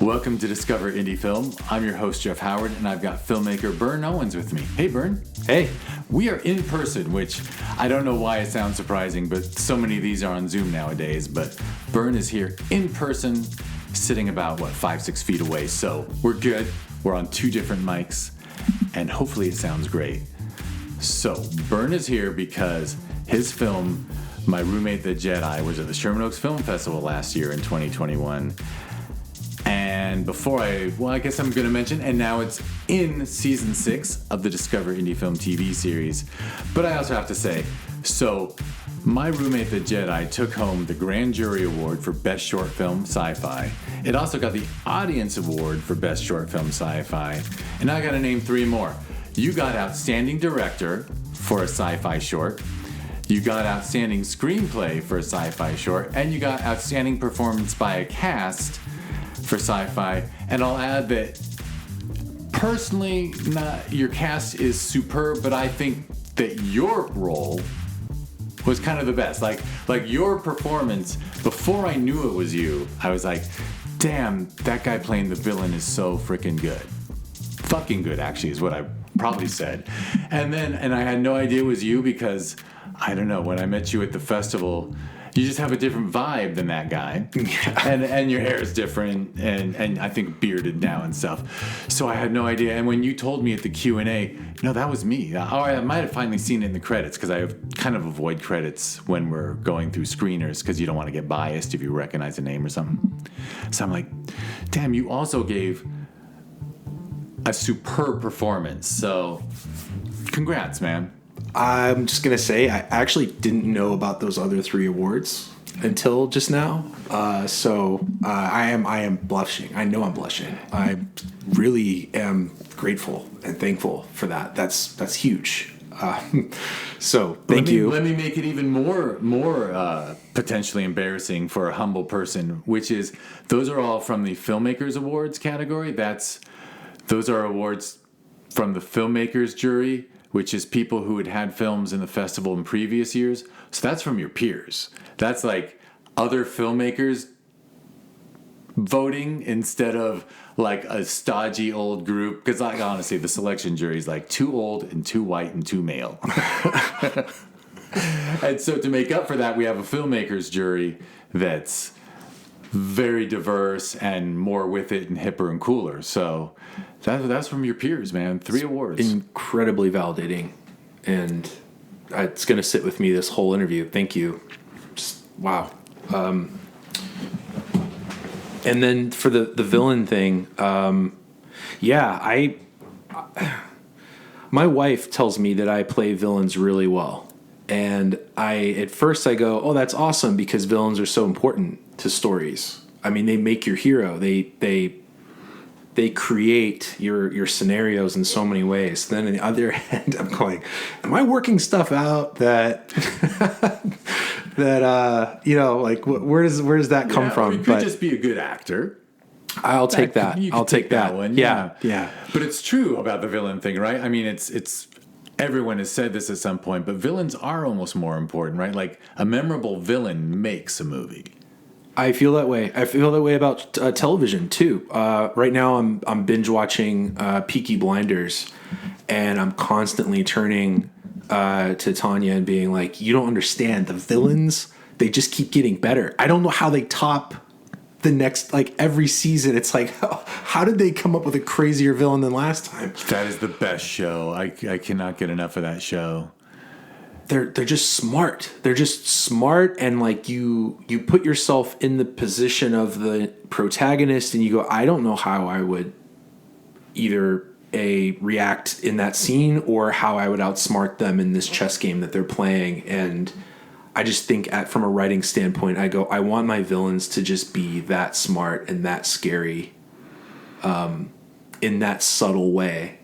Welcome to Discover Indie Film. I'm your host, Jeff Howard, and I've got filmmaker Byrne Owens with me. Hey, Byrne. Hey. We are in person, which I don't know why it sounds surprising, but so many of these are on Zoom nowadays. But Byrne is here in person, sitting about, 5-6 feet away. So we're good. We're on 2 different mics, and hopefully it sounds great. So Byrne is here because his film, My Roommate the Jedi, was at the Sherman Oaks Film Festival last year in 2021. And I guess I'm going to mention, and now it's in season 6 of the Discover Indie Film TV series. But I also have to say, so My Roommate the Jedi took home the Grand Jury Award for Best Short Film Sci-Fi. It also got the Audience Award for Best Short Film Sci-Fi. And I got to name 3 more. You got Outstanding Director for a Sci-Fi Short. You got Outstanding Screenplay for a Sci-Fi Short. And you got Outstanding Performance by a Cast for sci-fi. And I'll add that personally, your cast is superb, but I think that your role was kind of the best. Like your performance, before I knew it was you, I was like, damn, that guy playing the villain is so freaking good. Fucking good, actually, is what I probably said. And I had no idea it was you because, I don't know, when I met you at the festival, you just have a different vibe than that guy. Yeah. And your hair is different, and I think bearded now and stuff. So I had no idea. And when you told me at the Q&A, no, that was me. I might have finally seen it in the credits, because I kind of avoid credits when we're going through screeners, because you don't want to get biased if you recognize a name or something. So I'm like, damn, you also gave a superb performance. So congrats, man. I'm just going to say I actually didn't know about those other 3 awards until just now. So I am blushing. I know I'm blushing. I really am grateful and thankful for that. That's huge. So thank you. Let me make it even more potentially embarrassing for a humble person, which is those are all from the Filmmakers Awards category. Those are awards from the Filmmakers jury, which is people who had films in the festival in previous years. So that's from your peers. That's like other filmmakers voting instead of like a stodgy old group. Because like honestly, the selection jury is like too old and too white and too male. And so to make up for that, we have a filmmakers jury that's very diverse and more with it and hipper and cooler. So that's from your peers, man. 3 awards. Incredibly validating. And it's going to sit with me this whole interview. Thank you. Just, wow. And then for the villain thing, my wife tells me that I play villains really well. And at first I go, oh, that's awesome, because villains are so important to stories. I mean, they make your hero. They create your scenarios in so many ways. Then on the other hand, I'm going, am I working stuff out that where does that come from? You could just be a good actor. I'll take that. I'll take that one. Yeah. But it's true about the villain thing, right? I mean, it's everyone has said this at some point, but villains are almost more important, right? Like a memorable villain makes a movie. I feel that way. I feel that way about television too. Right now, I'm binge watching Peaky Blinders, and I'm constantly turning to Tanya and being like, "You don't understand. The villains, they just keep getting better. I don't know how they top the next, like every season. It's like, how did they come up with a crazier villain than last time?" That is the best show. I cannot get enough of that show. They're just smart. They're just smart, and like you put yourself in the position of the protagonist, and you go, I don't know how I would either react in that scene or how I would outsmart them in this chess game that they're playing. And I just think from a writing standpoint, I go, I want my villains to just be that smart and that scary, in that subtle way.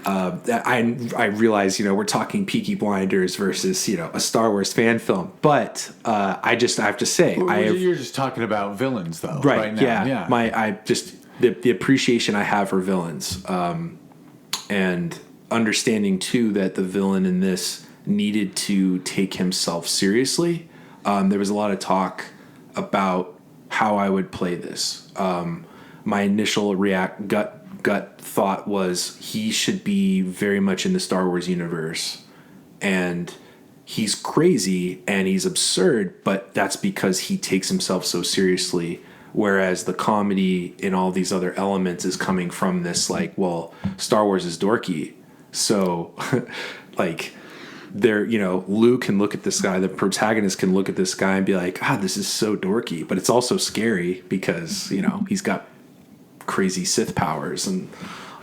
I realize, we're talking Peaky Blinders versus, a Star Wars fan film, but I have to say, you're just talking about villains, though, right now. Yeah. The appreciation I have for villains, and understanding too that the villain in this needed to take himself seriously. There was a lot of talk about how I would play this. my initial gut thought was he should be very much in the Star Wars universe, and he's crazy and he's absurd, but that's because he takes himself so seriously. Whereas the comedy in all these other elements is coming from this, like, well, Star Wars is dorky. So, like, Luke can look at this guy, the protagonist can look at this guy and be like, this is so dorky. But it's also scary because, he's got crazy Sith powers and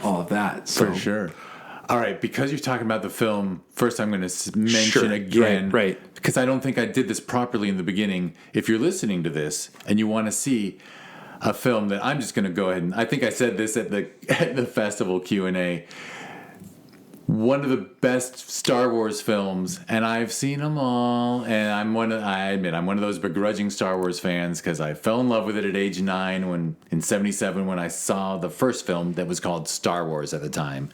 all of that. So. For sure. All right, because you're talking about the film, first I'm going to mention again, right, because I don't think I did this properly in the beginning. If you're listening to this and you want to see a film that I'm just going to go ahead and I think I said this at the festival Q&A. One of the best Star Wars films, and I've seen them all, and I admit I'm one of those begrudging Star Wars fans because I fell in love with it at age 9 in 77 when I saw the first film that was called Star Wars at the time.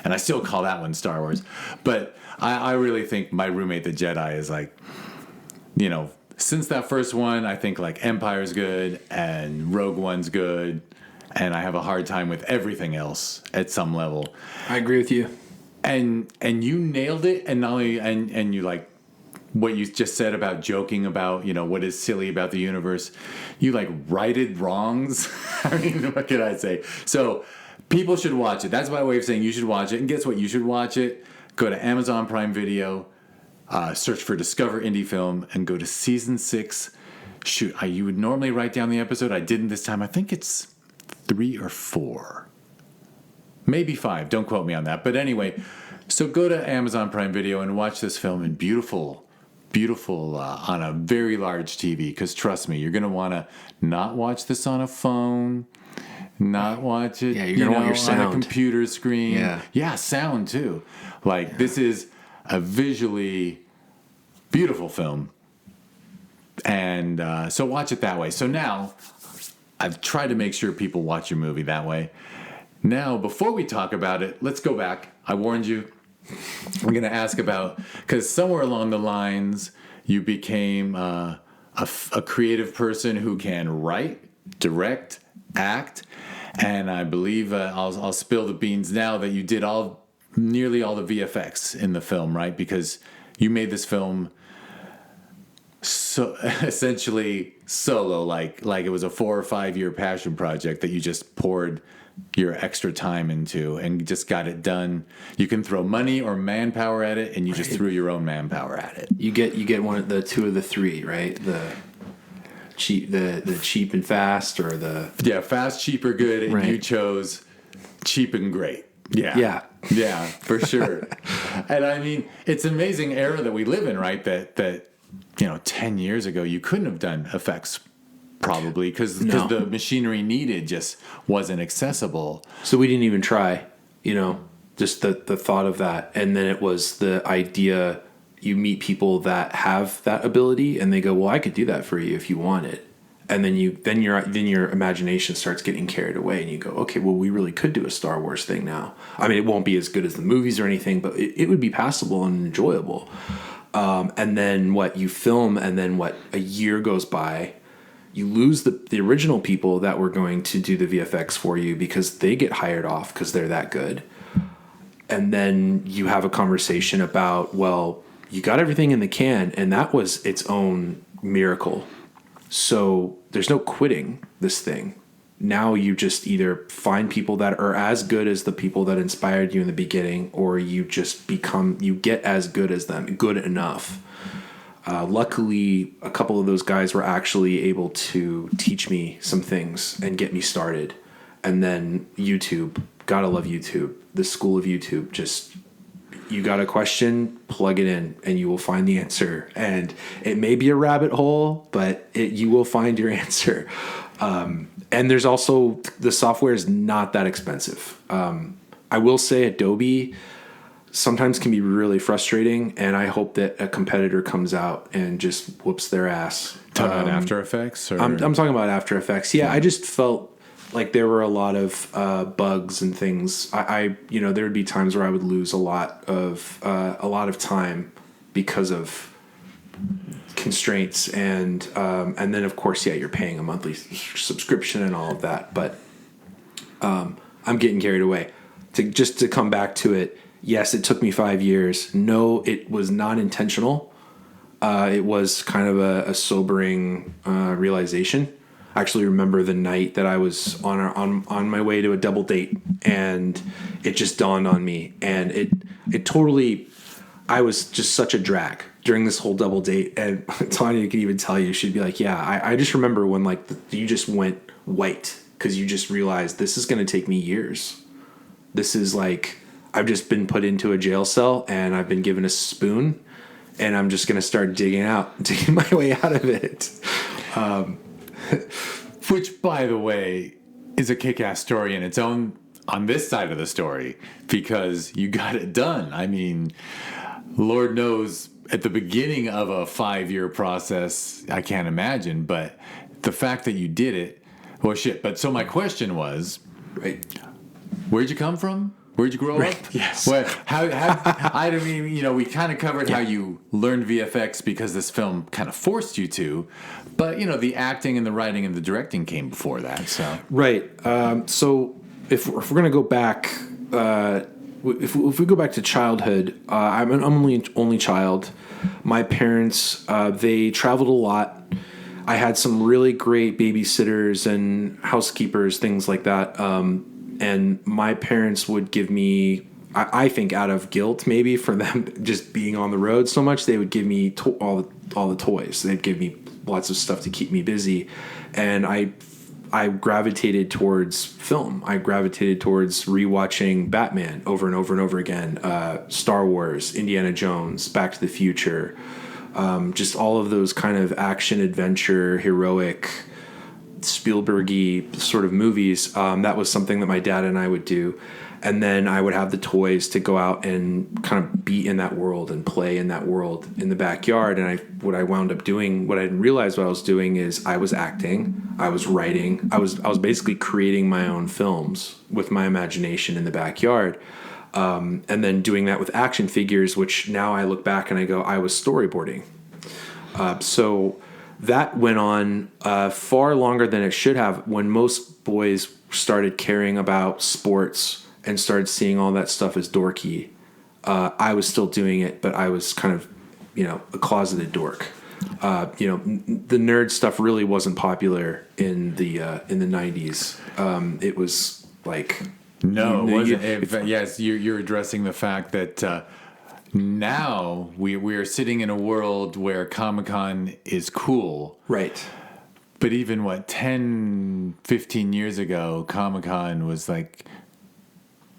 And I still call that one Star Wars. But I really think My Roommate the Jedi is like, since that first one, I think like Empire's good and Rogue One's good, and I have a hard time with everything else at some level. I agree with you. And you nailed it, and not only and you like what you just said about joking about what is silly about the universe. You like righted wrongs. I mean, what can I say? So people should watch it. That's my way of saying you should watch it. And guess what? You should watch it. Go to Amazon Prime Video, search for Discover Indie Film, and go to season 6. Shoot, you would normally write down the episode. I didn't this time. I think it's 3 or 4. Maybe 5. Don't quote me on that. But anyway, so go to Amazon Prime Video and watch this film in beautiful on a very large TV. Because trust me, you're going to want to not watch this on a phone, not watch it you're gonna want your sound on a computer screen. Yeah, sound too. Like this is a visually beautiful film. And so watch it that way. So now I've tried to make sure people watch your movie that way. Now, before we talk about it, let's go back. I warned you. I'm going to ask about, because somewhere along the lines, you became a creative person who can write, direct, act, and I believe I'll spill the beans now that you did nearly all the VFX in the film, right? Because you made this film so essentially solo, like it was a 4 or 5 year passion project that you just poured your extra time into and just got it done. You can throw money or manpower at it, and you just threw your own manpower at it. You get one of the 2 of the 3, right? The cheap and fast, or the fast, cheap, or good, and you chose cheap and great. Yeah, for sure. And I mean, it's an amazing era that we live in, right? That 10 years ago you couldn't have done effects. Probably because the machinery needed just wasn't accessible. So we didn't even try, just the thought of that. And then it was the idea, you meet people that have that ability and they go, well, I could do that for you if you want it. And then your imagination starts getting carried away and you go, okay, well, we really could do a Star Wars thing now. I mean, it won't be as good as the movies or anything, but it would be passable and enjoyable. And then you film, and then a year goes by. You lose the original people that were going to do the VFX for you because they get hired off because they're that good. And then you have a conversation about, well, you got everything in the can, and that was its own miracle. So there's no quitting this thing. Now you just either find people that are as good as the people that inspired you in the beginning, or you just you get as good as them, good enough. Luckily, a couple of those guys were actually able to teach me some things and get me started. And then YouTube, gotta love YouTube. The school of YouTube, just, you got a question, plug it in, and you will find the answer. And it may be a rabbit hole, but you will find your answer. And there's also, the software is not that expensive. I will say Adobe sometimes can be really frustrating, and I hope that a competitor comes out and just whoops their ass. Talking about After Effects? Or? I'm talking about After Effects. Yeah, I just felt like there were a lot of bugs and things. I there would be times where I would lose a lot of time because of constraints, and then of course, you're paying a monthly subscription and all of that. But I'm getting carried away. To come back to it, yes, it took me 5 years. No, it was not intentional. It was kind of a sobering realization. I actually remember the night that I was on my way to a double date, and it just dawned on me, and it totally. I was just such a drag during this whole double date, and Tanya could even tell you, she'd be like, "Yeah, I just remember when like you just went white because you just realized this is going to take me years. This is like I've just been put into a jail cell, and I've been given a spoon, and I'm just going to start digging my way out of it." Which, by the way, is a kick-ass story in its own on this side of the story, because you got it done. I mean, Lord knows at the beginning of a 5-year process, I can't imagine, but the fact that you did it, well, shit. But so my question was, Right. Where'd you come from? Where'd you grow up? Yes. What? How? I mean, we kind of covered how you learned VFX because this film kind of forced you to, but the acting and the writing and the directing came before that. So Right. So if we're going to go back, if we go back to childhood, I'm an only child. My parents, they traveled a lot. I had some really great babysitters and housekeepers, things like that. And my parents would give me, I think out of guilt maybe for them just being on the road so much, they would give me all the toys. They'd give me lots of stuff to keep me busy. And I gravitated towards film. I gravitated towards rewatching Batman over and over and over again, Star Wars, Indiana Jones, Back to the Future, just all of those kind of action, adventure, heroic, Spielberg-y sort of movies. That was something that my dad and I would do. And then I would have the toys to go out and kind of be in that world and play in that world in the backyard. And what I wound up doing, what I didn't realize what I was doing is I was acting, I was writing, I was basically creating my own films with my imagination in the backyard. And then doing that with action figures, which now I look back and I go, I was storyboarding. So that went on far longer than it should have. When most boys started caring about sports and started seeing all that stuff as dorky, I was still doing it, but I was kind of, a closeted dork. The nerd stuff really wasn't popular in the 90s. It was like no, it wasn't. Yes, you're addressing the fact that now we're sitting in a world where Comic-Con is cool, right? But even 10, 15 years ago, Comic-Con was like.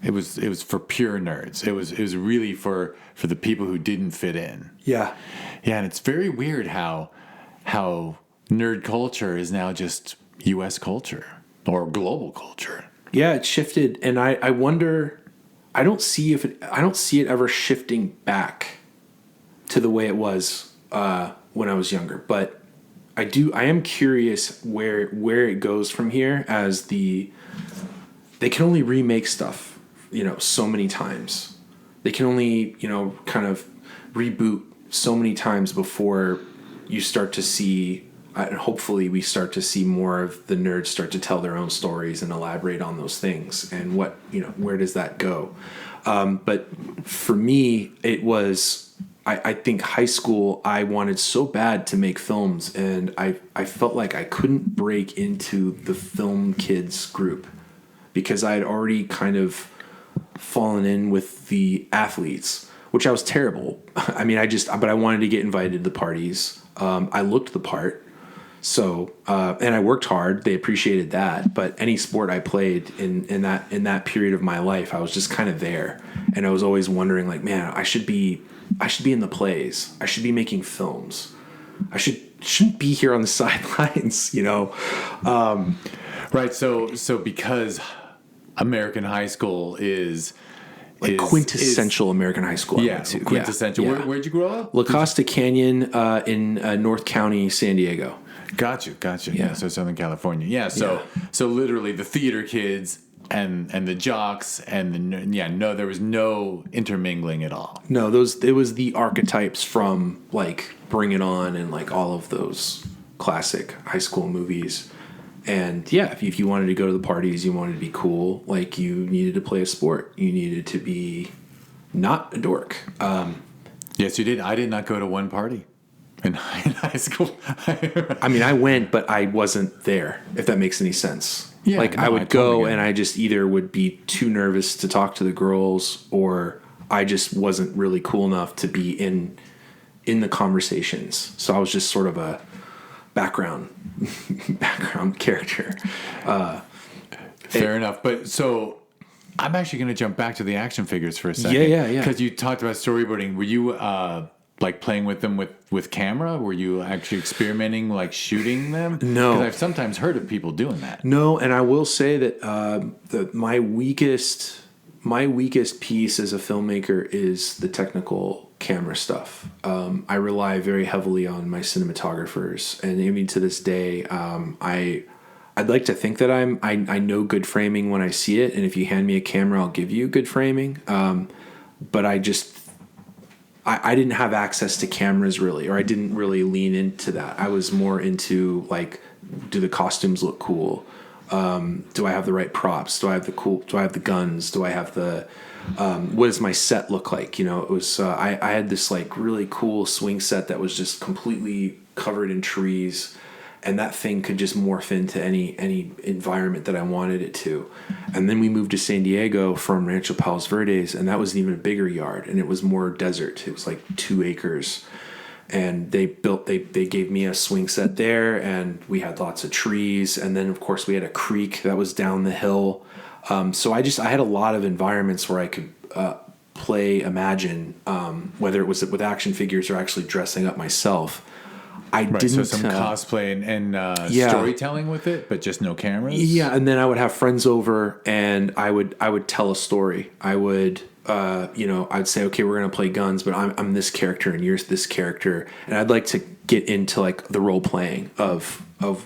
It was for pure nerds. It was really for the people who didn't fit in. Yeah. Yeah, and it's very weird how nerd culture is now just US culture or global culture. Yeah, it shifted, and I wonder, I don't see it ever shifting back to the way it was when I was younger, but I am curious where it goes from here, as they can only remake stuff so many times. They can only, kind of reboot so many times before you start to see, and hopefully we start to see more of the nerds start to tell their own stories and elaborate on those things. And where does that go? But for me, it was, I think high school, I wanted so bad to make films, and I felt like I couldn't break into the film kids group because I had already kind of fallen in with the athletes, which I was terrible. I mean, but I wanted to get invited to the parties. I looked the part. So, and I worked hard. They appreciated that. But any sport I played in that period of my life, I was just kind of there. And I was always wondering, like, man, I should be in the plays. I should be making films. I shouldn't be here on the sidelines, Right. So because American high school is quintessential American high school. Yeah, quintessential. Yeah. Where'd you grow up? La Costa Canyon in North County, San Diego. Gotcha. Yeah. So Southern California. Yeah. So literally the theater kids and the jocks and there was no intermingling at all. No, it was the archetypes from like Bring It On and like all of those classic high school movies. And yeah, if you wanted to go to the parties, you wanted to be cool, like you needed to play a sport. You needed to be not a dork. Yes, you did. I did not go to one party in high school. I mean, I went, but I wasn't there, if that makes any sense. Yeah, like no, I I would totally go get it. and I just either would be too nervous to talk to the girls, or I just wasn't really cool enough to be in the conversations. So I was just sort of a background character. Fair enough. But so I'm actually going to jump back to the action figures for a second. Yeah. Because you talked about storyboarding. Were you like playing with them with camera? Were you actually experimenting, like shooting them? No. Because I've sometimes heard of people doing that. No, and I will say that my weakest piece as a filmmaker is the technical camera stuff. I rely very heavily on my cinematographers, and even to this day, I'd like to think that I know good framing when I see it, and if you hand me a camera, I'll give you good framing. But I didn't have access to cameras really, or I didn't really lean into that. I was more into like, do the costumes look cool? Do I have the right props? Do I have the guns? Do I have the, what does my set look like? You know, it was, I had this like really cool swing set that was just completely covered in trees, and that thing could just morph into any environment that I wanted it to. And then we moved to San Diego from Rancho Palos Verdes, and that was an even bigger yard, and it was more desert. It was like 2 acres. And they gave me a swing set there, and we had lots of trees. And then of course we had a creek that was down the hill. So I had a lot of environments where I could imagine, whether it was with action figures or actually dressing up myself. I Right, didn't. so some cosplay and storytelling with it, but just no cameras. Yeah, and then I would have friends over, and I would tell a story. I would, I'd say, okay, we're gonna play guns, but I'm this character and you're this character, and I'd like to get into like the role playing of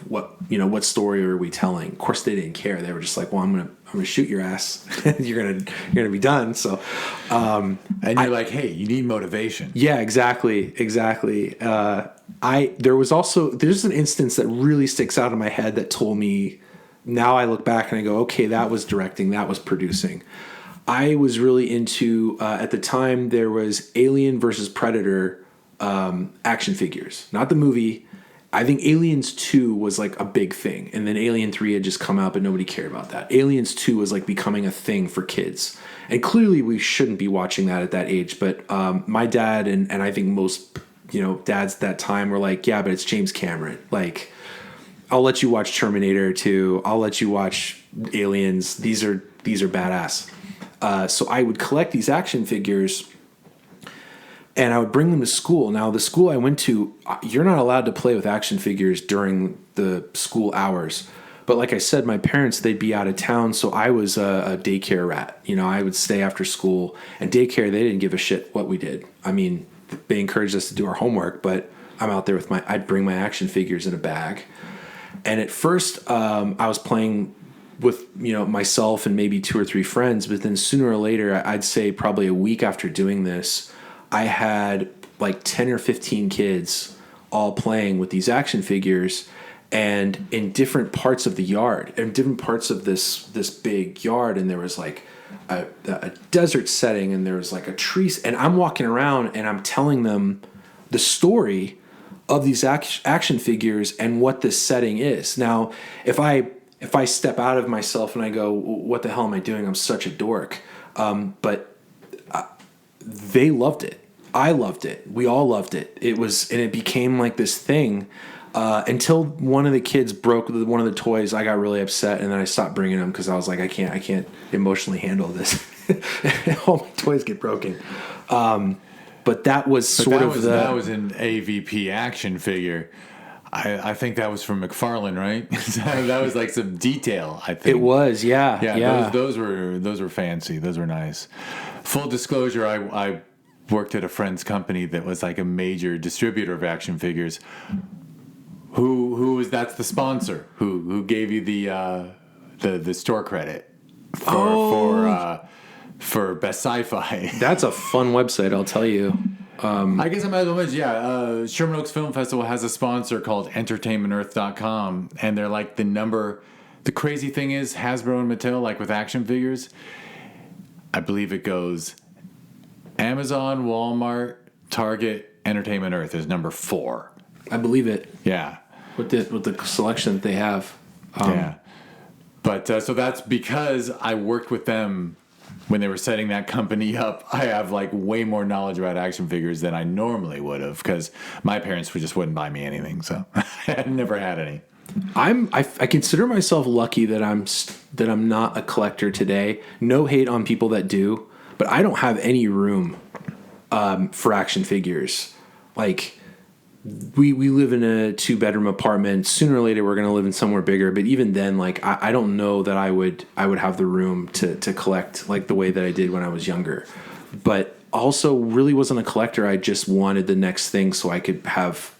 what story are we telling. Of course, they didn't care. They were just like, well, I'm gonna shoot your ass. you're gonna be done. So, and you're like, hey, you need motivation. Yeah, exactly. There's an instance that really sticks out in my head that told me, now I look back and I go, okay, that was directing, that was producing. I was really into, at the time, there was Alien versus Predator action figures. Not the movie. I think Aliens 2 was like a big thing. And then Alien 3 had just come out, but nobody cared about that. Aliens 2 was like becoming a thing for kids. And clearly we shouldn't be watching that at that age. But my dad and I think most dads at that time were like, yeah, but it's James Cameron. Like, I'll let you watch Terminator 2. I'll let you watch Aliens. These are badass. So I would collect these action figures, and I would bring them to school. Now, the school I went to, you're not allowed to play with action figures during the school hours. But like I said, my parents, they'd be out of town, so I was a daycare rat. I would stay after school. And daycare, they didn't give a shit what we did. I mean, they encouraged us to do our homework, but I'm out there I'd bring my action figures in a bag. And at first, I was playing with myself and maybe 2 or 3 friends, but then sooner or later, I'd say probably a week after doing this, I had like 10 or 15 kids all playing with these action figures, and in different parts of the yard, in different parts of this big yard, and there was like a desert setting, and there was like a tree, and I'm walking around and I'm telling them the story of these action figures and what this setting is. Now, if I step out of myself and I go, what the hell am I doing? I'm such a dork. But they loved it. I loved it. We all loved it. It became like this thing until one of the kids broke one of the toys. I got really upset, and then I stopped bringing them because I was like, I can't emotionally handle this. All my toys get broken. But that was that was an AVP action figure. I think that was from McFarlane, right? That was like some detail, I think. It was, yeah. Yeah. Those were fancy. Those were nice. Full disclosure, I worked at a friend's company that was like a major distributor of action figures. That's the sponsor who gave you the store credit for best sci-fi. That's a fun website, I'll tell you. I guess I might as well mention, Sherman Oaks Film Festival has a sponsor called EntertainmentEarth.com, and they're like the crazy thing is Hasbro and Mattel, like with action figures, I believe it goes Amazon, Walmart, Target, Entertainment Earth is number 4. I believe it. Yeah. With the selection that they have. Yeah. But so that's because I worked with them when they were setting that company up. I have like way more knowledge about action figures than I normally would have because my parents just wouldn't buy me anything. So I never had any. I consider myself lucky that I'm not a collector today. No hate on people that do, but I don't have any room for action figures. Like we live in a 2-bedroom apartment. Sooner or later we're going to live in somewhere bigger, but even then, like I don't know that I would have the room to collect like the way that I did when I was younger. But also really wasn't a collector. I just wanted the next thing so I could have,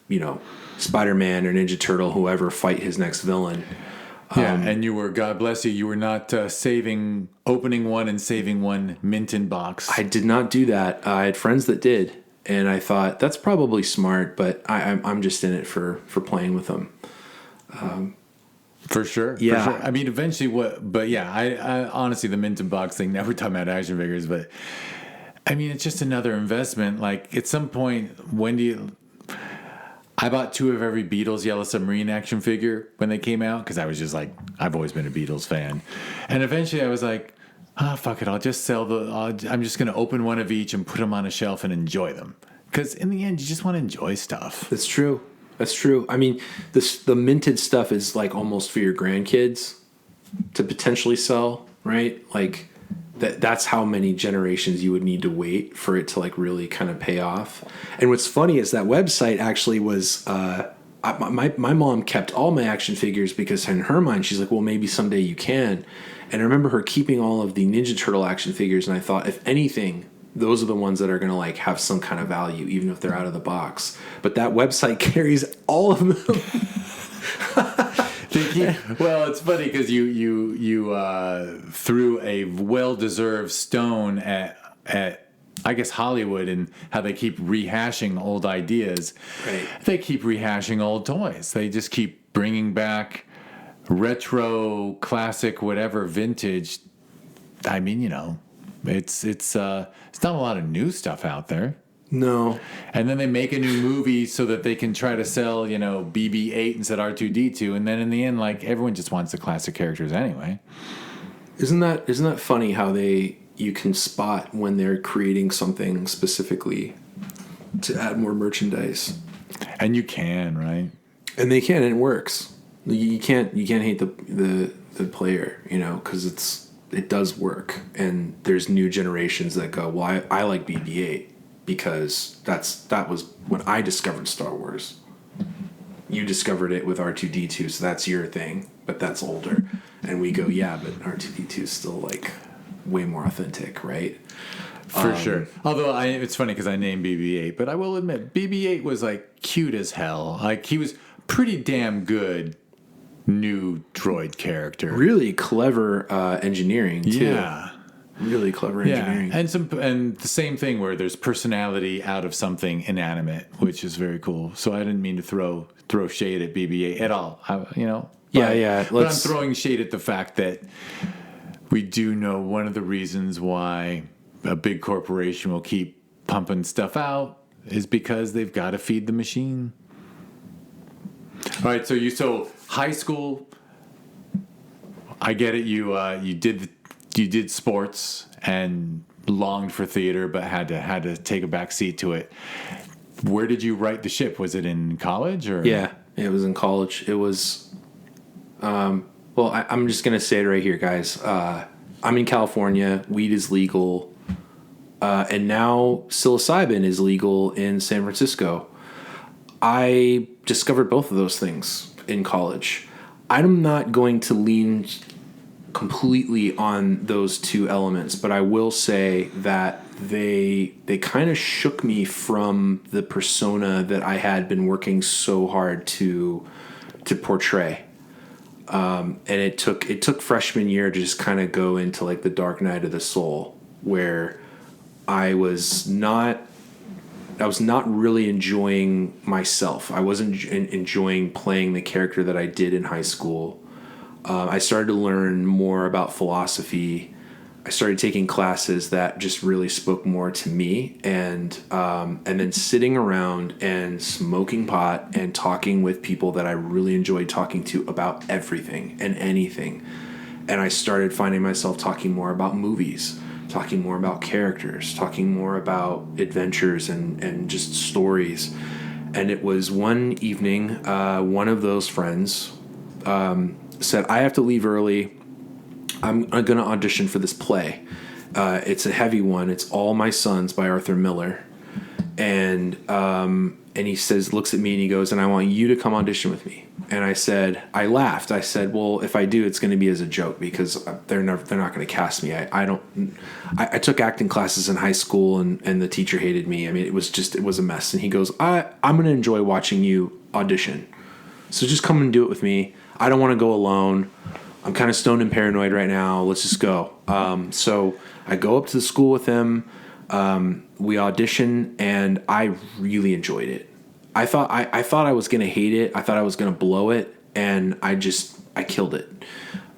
Spider-Man or Ninja Turtle, whoever, fight his next villain. Yeah, and you were, God bless you, you were not opening one and saving one mint in box. I did not do that. I had friends that did, and I thought that's probably smart, but I'm just in it for playing with them. For sure. Yeah. For sure. I mean, eventually I honestly, the mint in box thing, never talking about action figures, but I mean, it's just another investment. Like at some point, I bought 2 of every Beatles Yellow Submarine action figure when they came out because I was just like, I've always been a Beatles fan. And eventually I was like, fuck it, I'll just sell I'm just going to open one of each and put them on a shelf and enjoy them. Because in the end, you just want to enjoy stuff. That's true. I mean, the minted stuff is like almost for your grandkids to potentially sell, right? Like that's how many generations you would need to wait for it to like really kind of pay off. And what's funny is that website actually was my mom kept all my action figures because in her mind she's like, well, maybe someday you can. And I remember her keeping all of the Ninja Turtle action figures, and I thought, if anything, those are the ones that are going to like have some kind of value, even if they're out of the box. But that website carries all of them. Well, it's funny because you threw a well-deserved stone at I guess Hollywood and how they keep rehashing old ideas. Right. They keep rehashing old toys. They just keep bringing back retro, classic, whatever, vintage. I mean, it's not a lot of new stuff out there. No. And then they make a new movie so that they can try to sell, BB-8 instead of R2-D2. And then in the end, like, everyone just wants the classic characters anyway. Isn't that funny how you can spot when they're creating something specifically to add more merchandise? And you can, right? And they can, and it works. You can't hate the player, because it does work. And there's new generations that go, well, I like BB-8. Because that was when I discovered Star Wars. You discovered it with R2-D2, so that's your thing, but that's older. And we go, yeah, but R2-D2 is still like way more authentic, right? For sure. Although it's funny because I named BB-8, but I will admit BB-8 was like cute as hell. Like he was pretty damn good new droid character. Really clever engineering too. Yeah. Really clever engineering. Yeah, and the same thing where there's personality out of something inanimate, which is very cool. So I didn't mean to throw shade at BB-8 at all. But I'm throwing shade at the fact that we do know one of the reasons why a big corporation will keep pumping stuff out is because they've got to feed the machine. All right, so high school, I get it. You did sports and longed for theater, but had to take a back seat to it. Where did you right the ship? Was it in college or? Yeah, it was in college. It was. I'm just gonna say it right here, guys. I'm in California. Weed is legal, and now psilocybin is legal in San Francisco. I discovered both of those things in college. I'm not going to lean completely on those two elements, but I will say that they kind of shook me from the persona that I had been working so hard to portray. And it took freshman year to just kind of go into like the dark night of the soul, where I was not not really enjoying myself. I wasn't enjoying playing the character that I did in high school. I started to learn more about philosophy. I started taking classes that just really spoke more to me, and then sitting around and smoking pot and talking with people that I really enjoyed talking to about everything and anything. And I started finding myself talking more about movies, talking more about characters, talking more about adventures and just stories. And it was one evening, one of those friends said, I have to leave early. I'm going to audition for this play. It's a heavy one. It's All My Sons by Arthur Miller. And he says, looks at me and he goes, and I want you to come audition with me. And I laughed. I said, well, if I do, it's going to be as a joke because they're not going to cast me. I took acting classes in high school and the teacher hated me. I mean, it was a mess. And he goes, I'm going to enjoy watching you audition. So just come and do it with me. I don't want to go alone. I'm kind of stoned and paranoid right now. Let's just go. So I go up to the school with him. We audition, and I really enjoyed it. I thought I was going to hate it. I thought I was going to blow it, and I killed it.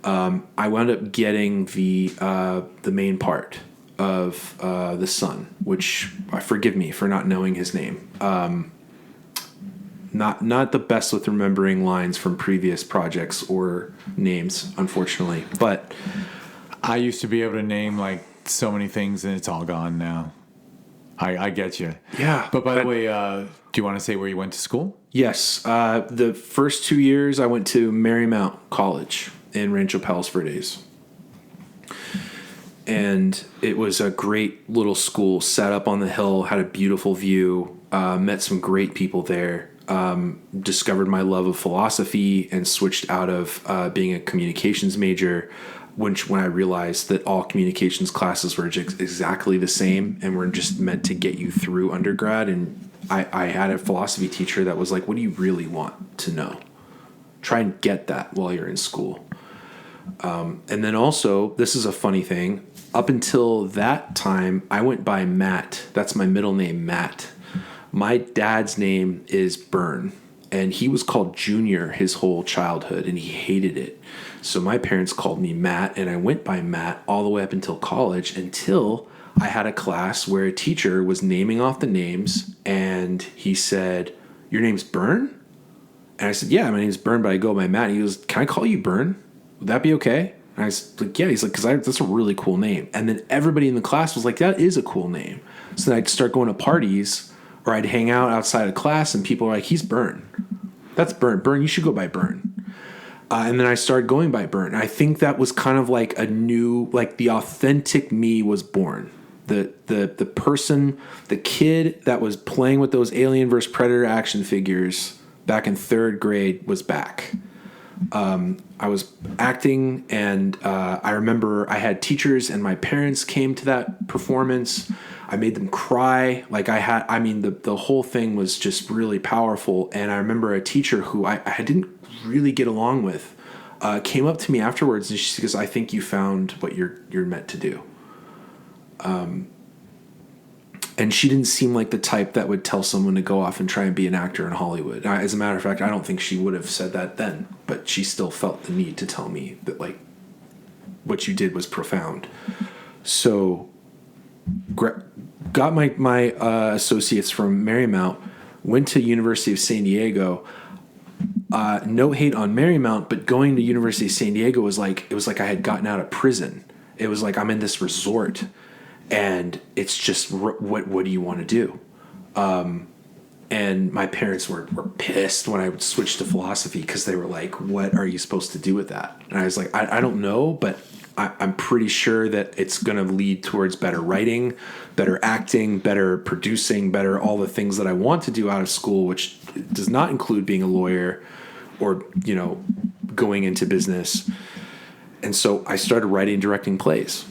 I wound up getting the main part of the son, which forgive me for not knowing his name. Not the best with remembering lines from previous projects or names, unfortunately. But I used to be able to name like so many things, and it's all gone now. I get you. Yeah. But by the way, do you want to say where you went to school? Yes. The first 2 years I went to Marymount College in Rancho Palos Verdes. And it was a great little school set up on the hill, had a beautiful view, met some great people there. Discovered my love of philosophy and switched out of being a communications major, when I realized that all communications classes were exactly the same and were just meant to get you through undergrad. And I had a philosophy teacher that was like, what do you really want to know? Try and get that while you're in school. And then also, this is a funny thing. Up until that time, I went by Matt. That's my middle name, Matt. My dad's name is Byrne, and he was called Junior his whole childhood, and he hated it. So my parents called me Matt, and I went by Matt all the way up until college, until I had a class where a teacher was naming off the names, and he said, your name's Byrne? And I said, yeah, my name's Byrne, but I go by Matt. And he goes, can I call you Byrne? Would that be okay? And I was like, yeah. He's like, because that's a really cool name. And then everybody in the class was like, that is a cool name. So then I'd start going to parties, or I'd hang out outside of class, and people are like, he's Byrne. That's Byrne. Byrne, you should go by Byrne. And then I started going by Byrne. I think that was kind of like a new, like the authentic me was born. The person, the kid that was playing with those Alien vs. Predator action figures back in third grade was back. I was acting, and I remember I had teachers, and my parents came to that performance. I made them cry. The whole thing was just really powerful. And I remember a teacher who I didn't really get along with came up to me afterwards, and she goes, I think you found what you're meant to do. And she didn't seem like the type that would tell someone to go off and try and be an actor in Hollywood. As a matter of fact, I don't think she would have said that then, but she still felt the need to tell me that, like, what you did was profound. So got my associates from Marymount, went to University of San Diego. No hate on Marymount, but going to University of San Diego was like I had gotten out of prison. It was like I'm in this resort, and it's just what do you want to do? And my parents were pissed when I would switch to philosophy, because they were like, what are you supposed to do with that? And I was like, I don't know, but I'm pretty sure that it's going to lead towards better writing, better acting, better producing, better all the things that I want to do out of school, which does not include being a lawyer or, going into business. And so I started writing and directing plays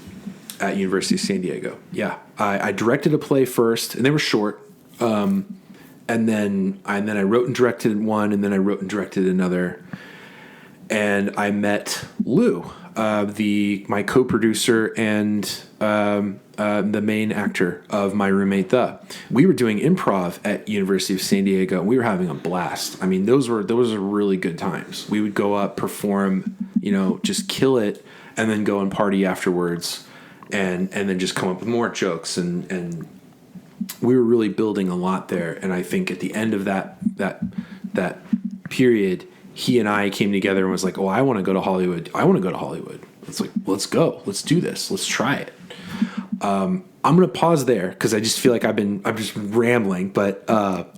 at University of San Diego. Yeah. I directed a play first, and they were short. And then I wrote and directed one, and then I wrote and directed another. and I met Lou, my co-producer and the main actor of My Roommate The. We were doing improv at University of San Diego, and we were having a blast. I mean, those were really good times. We would go up, perform, just kill it, and then go and party afterwards, and then just come up with more jokes, and we were really building a lot there. And I think at the end of that period, he and I came together and was like, "Oh, I want to go to Hollywood. I want to go to Hollywood." It's like, let's go. Let's do this. Let's try it. I'm going to pause there because I just feel like I'm just rambling. But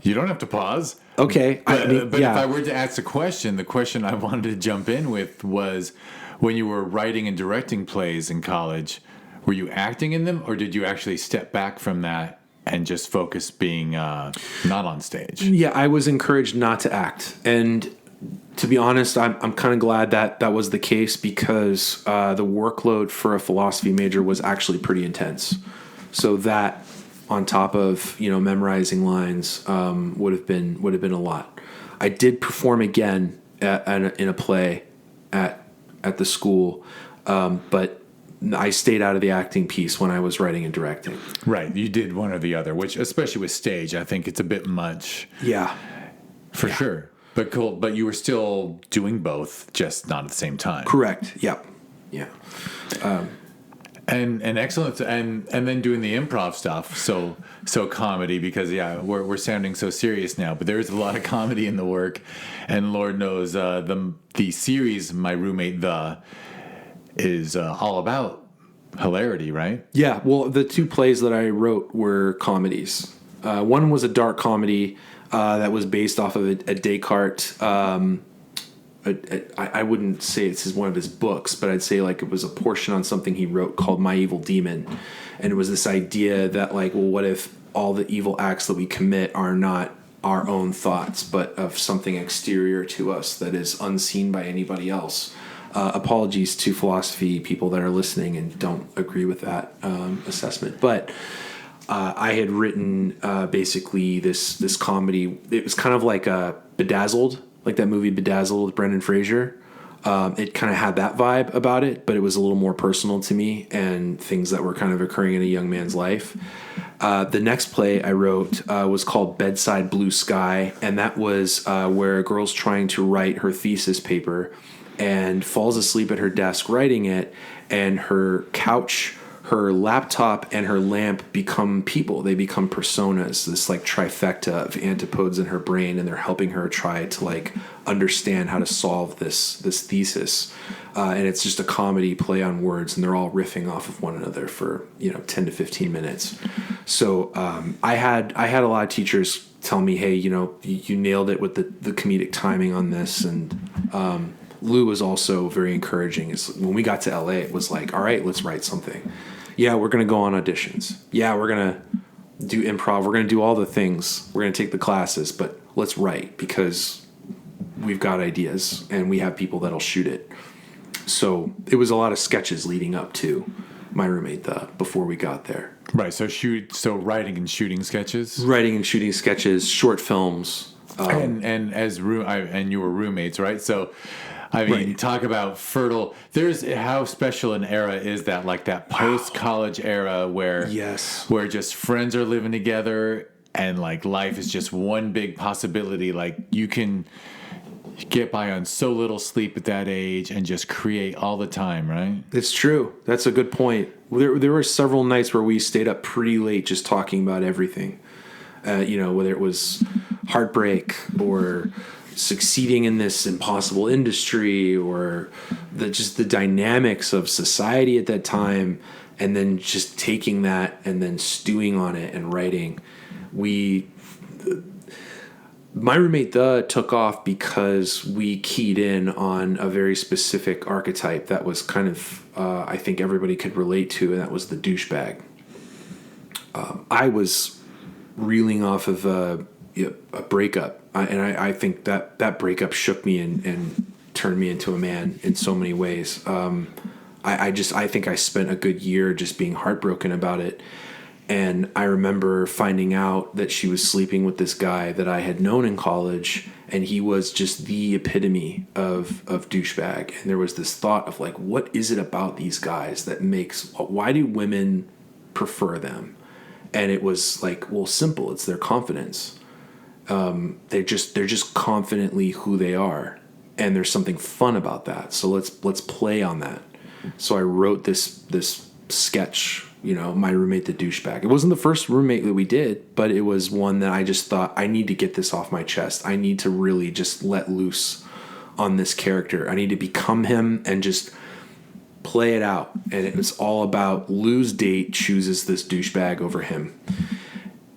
you don't have to pause. Okay. But if I were to ask the question I wanted to jump in with was, when you were writing and directing plays in college, were you acting in them, or did you actually step back from that and just focus being not on stage? Yeah, I was encouraged not to act. And to be honest, I'm kind of glad that was the case, because the workload for a philosophy major was actually pretty intense. So that, on top of memorizing lines, would have been a lot. I did perform again in a play at the school, but I stayed out of the acting piece when I was writing and directing. Right, you did one or the other, which, especially with stage, I think it's a bit much. Yeah, for sure. But cool. But you were still doing both, just not at the same time. Correct. Yep. Yeah. And excellent. And then doing the improv stuff. So comedy, because we're sounding so serious now, but there's a lot of comedy in the work, and Lord knows the series My Roommate The is all about hilarity, right? Yeah. Well, the two plays that I wrote were comedies. One was a dark comedy that was based off of a Descartes. I wouldn't say it's one of his books, but I'd say like it was a portion on something he wrote called My Evil Demon. And it was this idea that like, well, what if all the evil acts that we commit are not our own thoughts, but of something exterior to us that is unseen by anybody else? Apologies to philosophy people that are listening and don't agree with that assessment. But I had written basically this comedy. It was kind of like Bedazzled, like that movie Bedazzled with Brendan Fraser. It kind of had that vibe about it, but it was a little more personal to me and things that were kind of occurring in a young man's life. The next play I wrote was called Bedside Blue Sky, and that was where a girl's trying to write her thesis paper and falls asleep at her desk writing it, and her couch, her laptop, and her lamp become people. They become personas, this like trifecta of antipodes in her brain, and they're helping her try to like understand how to solve this thesis. And it's just a comedy play on words, and they're all riffing off of one another for 10 to 15 minutes. So I had a lot of teachers tell me, hey, you nailed it with the comedic timing on this. And Lou was also very encouraging. When we got to LA, it was like, all right, let's write something. Yeah, we're going to go on auditions. Yeah, we're going to do improv. We're going to do all the things. We're going to take the classes, but let's write, because we've got ideas and we have people that'll shoot it. So it was a lot of sketches leading up to My Roommate before we got there. Right. So writing and shooting sketches. Writing and shooting sketches, short films. And you were roommates, right? So. I mean, right. Talk about fertile. There's how special an era is that, like that post-college era where just friends are living together and like life is just one big possibility. Like you can get by on so little sleep at that age and just create all the time, right? It's true. That's a good point. There were several nights where we stayed up pretty late just talking about everything. Whether it was heartbreak or succeeding in this impossible industry, or the dynamics of society at that time, and then just taking that and then stewing on it and writing. My Roommate took off because we keyed in on a very specific archetype that was kind of I think everybody could relate to, and that was the douchebag. I was reeling off of a breakup. I think that breakup shook me and turned me into a man in so many ways. I think I spent a good year just being heartbroken about it. And I remember finding out that she was sleeping with this guy that I had known in college, and he was just the epitome of douchebag. And there was this thought of like, what is it about these guys that why do women prefer them? And it was like, well, simple. It's their confidence. They're just confidently who they are, and there's something fun about that. So let's play on that. So I wrote this sketch. My roommate, the douchebag. It wasn't the first roommate that we did, but it was one that I just thought, I need to get this off my chest. I need to really just let loose on this character. I need to become him and just play it out. And it was all about Lou's date chooses this douchebag over him.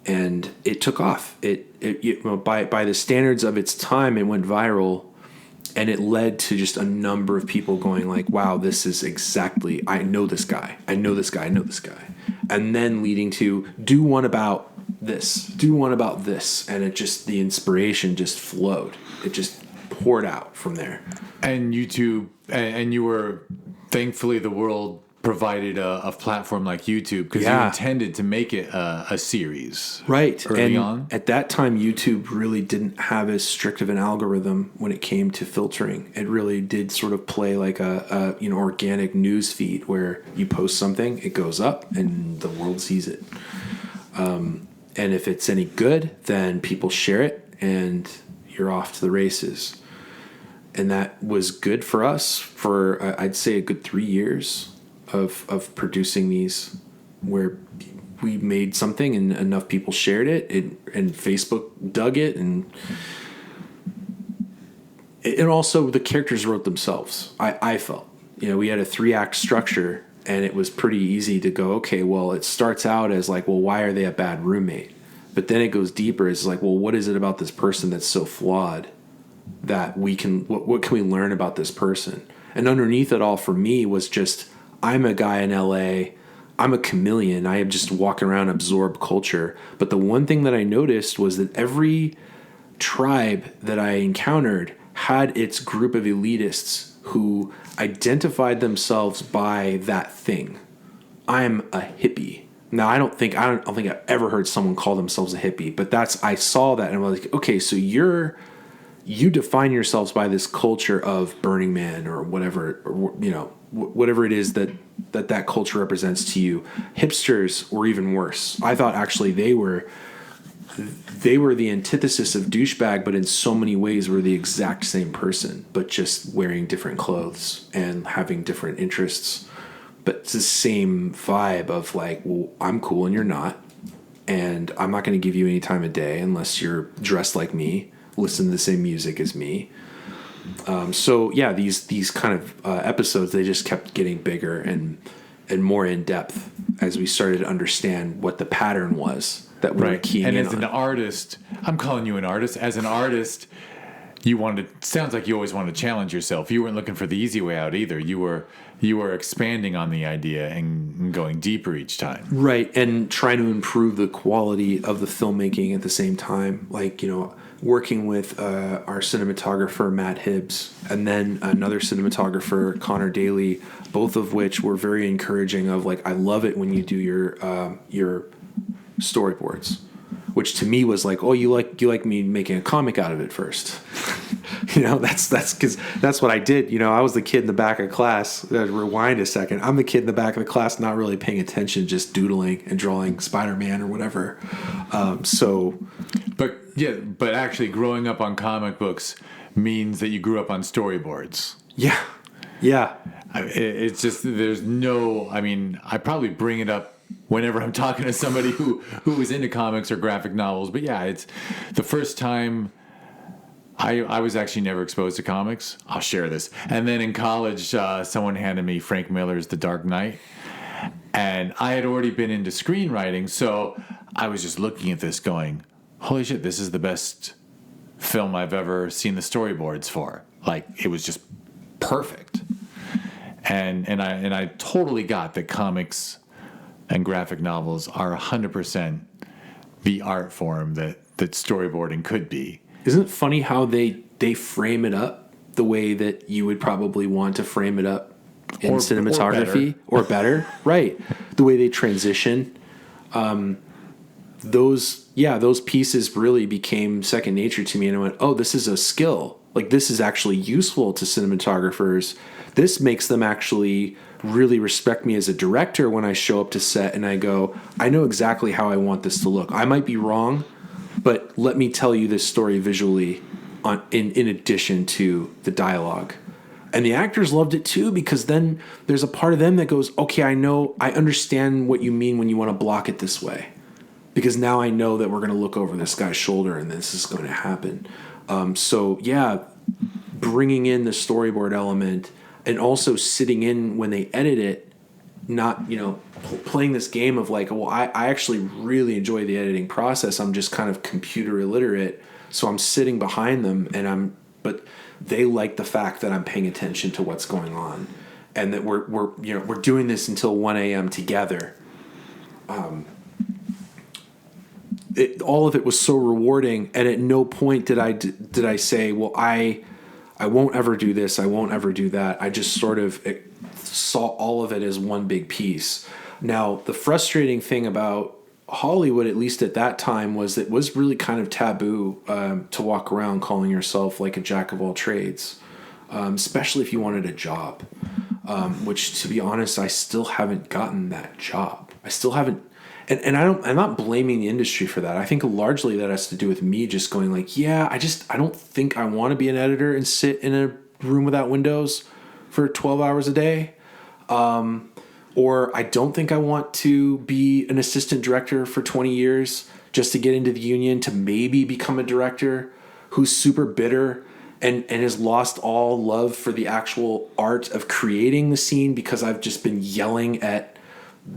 And it took off. By the standards of its time, it went viral. And it led to just a number of people going like, wow, this is exactly, I know this guy. I know this guy. I know this guy. And then leading to do one about this. And it just, the inspiration just flowed. It just poured out from there. And YouTube, and you were, thankfully the world provided a platform like YouTube, because you intended to make it a series. Right. Early on. At that time, YouTube really didn't have as strict of an algorithm when it came to filtering. It really did sort of play like a organic news feed where you post something, it goes up, and the world sees it. And if it's any good, then people share it, and you're off to the races. And that was good for us for, I'd say, a good 3 years of producing these, where we made something and enough people shared it, and Facebook dug it, and also the characters wrote themselves. I felt, we had a 3-act structure, and it was pretty easy to go, okay, well, it starts out as like, well, why are they a bad roommate? But then it goes deeper. It's like, well, what is it about this person that's so flawed that what can we learn about this person? And underneath it all for me was just, I'm a guy in LA. I'm a chameleon. I am just walking around, absorb culture. But the one thing that I noticed was that every tribe that I encountered had its group of elitists who identified themselves by that thing. I'm a hippie. Now, I don't think I've ever heard someone call themselves a hippie, but I saw that and I was like, okay, so you define yourselves by this culture of Burning Man or whatever, or, whatever it is that culture represents to you. Hipsters were even worse. I thought actually they were the antithesis of douchebag, but in so many ways were the exact same person, but just wearing different clothes and having different interests. But it's the same vibe of like, well, I'm cool and you're not, and I'm not going to give you any time of day unless you're dressed like me, listen to the same music as me. So yeah, these kind of episodes, they just kept getting bigger and more in depth as we started to understand what the pattern was that we were keying in on. And as an artist, I'm calling you an artist. As an artist, sounds like you always wanted to challenge yourself. You weren't looking for the easy way out either. You were expanding on the idea and going deeper each time. Right, and trying to improve the quality of the filmmaking at the same time. Like, working with our cinematographer, Matt Hibbs, and then another cinematographer, Connor Daly, both of which were very encouraging of like, I love it when you do your storyboards, which to me was like, oh, you like me making a comic out of it first. That's because that's what I did. I was the kid in the back of class. Rewind a second. I'm the kid in the back of the class, not really paying attention, just doodling and drawing Spider-Man or whatever. But actually growing up on comic books means that you grew up on storyboards. Yeah. It's just, I probably bring it up whenever I'm talking to somebody who was into comics or graphic novels. But yeah, it's the first time I was actually never exposed to comics. I'll share this. And then in college, someone handed me Frank Miller's The Dark Knight. And I had already been into screenwriting, so I was just looking at this going, holy shit, this is the best film I've ever seen the storyboards for. Like, it was just perfect. And I totally got that comics and graphic novels are 100% the art form that storyboarding could be. Isn't it funny how they frame it up the way that you would probably want to frame it up in cinematography or better? Right. The way they transition. those pieces really became second nature to me. And I went, oh, this is a skill. Like, this is actually useful to cinematographers. This makes them actually really respect me as a director when I show up to set and I go, I know exactly how I want this to look. I might be wrong, but let me tell you this story visually in addition to the dialogue. And the actors loved it too, because then there's a part of them that goes, okay, I understand what you mean when you want to block it this way. Because now I know that we're going to look over this guy's shoulder and this is going to happen. Bringing in the storyboard element and also sitting in when they edit it, not, playing this game of like, well, I actually really enjoy the editing process. I'm just kind of computer illiterate. So I'm sitting behind them but they like the fact that I'm paying attention to what's going on and that we're doing this until 1 a.m. together. All of it was so rewarding, and at no point did I say, well, I won't ever do this, I won't ever do that. I just sort of saw all of it as one big piece. Now, the frustrating thing about Hollywood, at least at that time, was it was really kind of taboo to walk around calling yourself like a jack of all trades, especially if you wanted a job, which, to be honest, I still haven't gotten that job. I still haven't. And I'm not blaming the industry for that. I think largely that has to do with me just going like, yeah, I don't think I want to be an editor and sit in a room without windows for 12 hours a day. Or I don't think I want to be an assistant director for 20 years just to get into the union to maybe become a director who's super bitter and has lost all love for the actual art of creating the scene because I've just been yelling at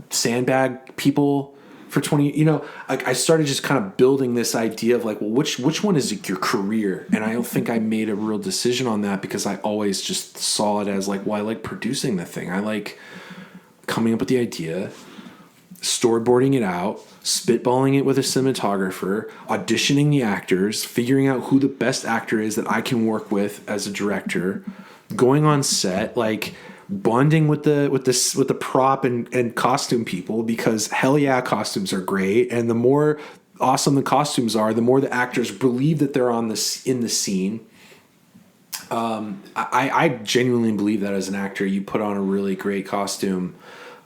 sandbag people for 20, I started just kind of building this idea of like, well, which one is your career? And I don't think I made a real decision on that because I always just saw it as like, well, I like producing the thing. I like coming up with the idea, storyboarding it out, spitballing it with a cinematographer, auditioning the actors, figuring out who the best actor is that I can work with as a director, going on set, like bonding with the prop and costume people, because hell yeah, costumes are great, and the more awesome the costumes are, the more the actors believe that they're in the scene. I genuinely believe that as an actor, you put on a really great costume,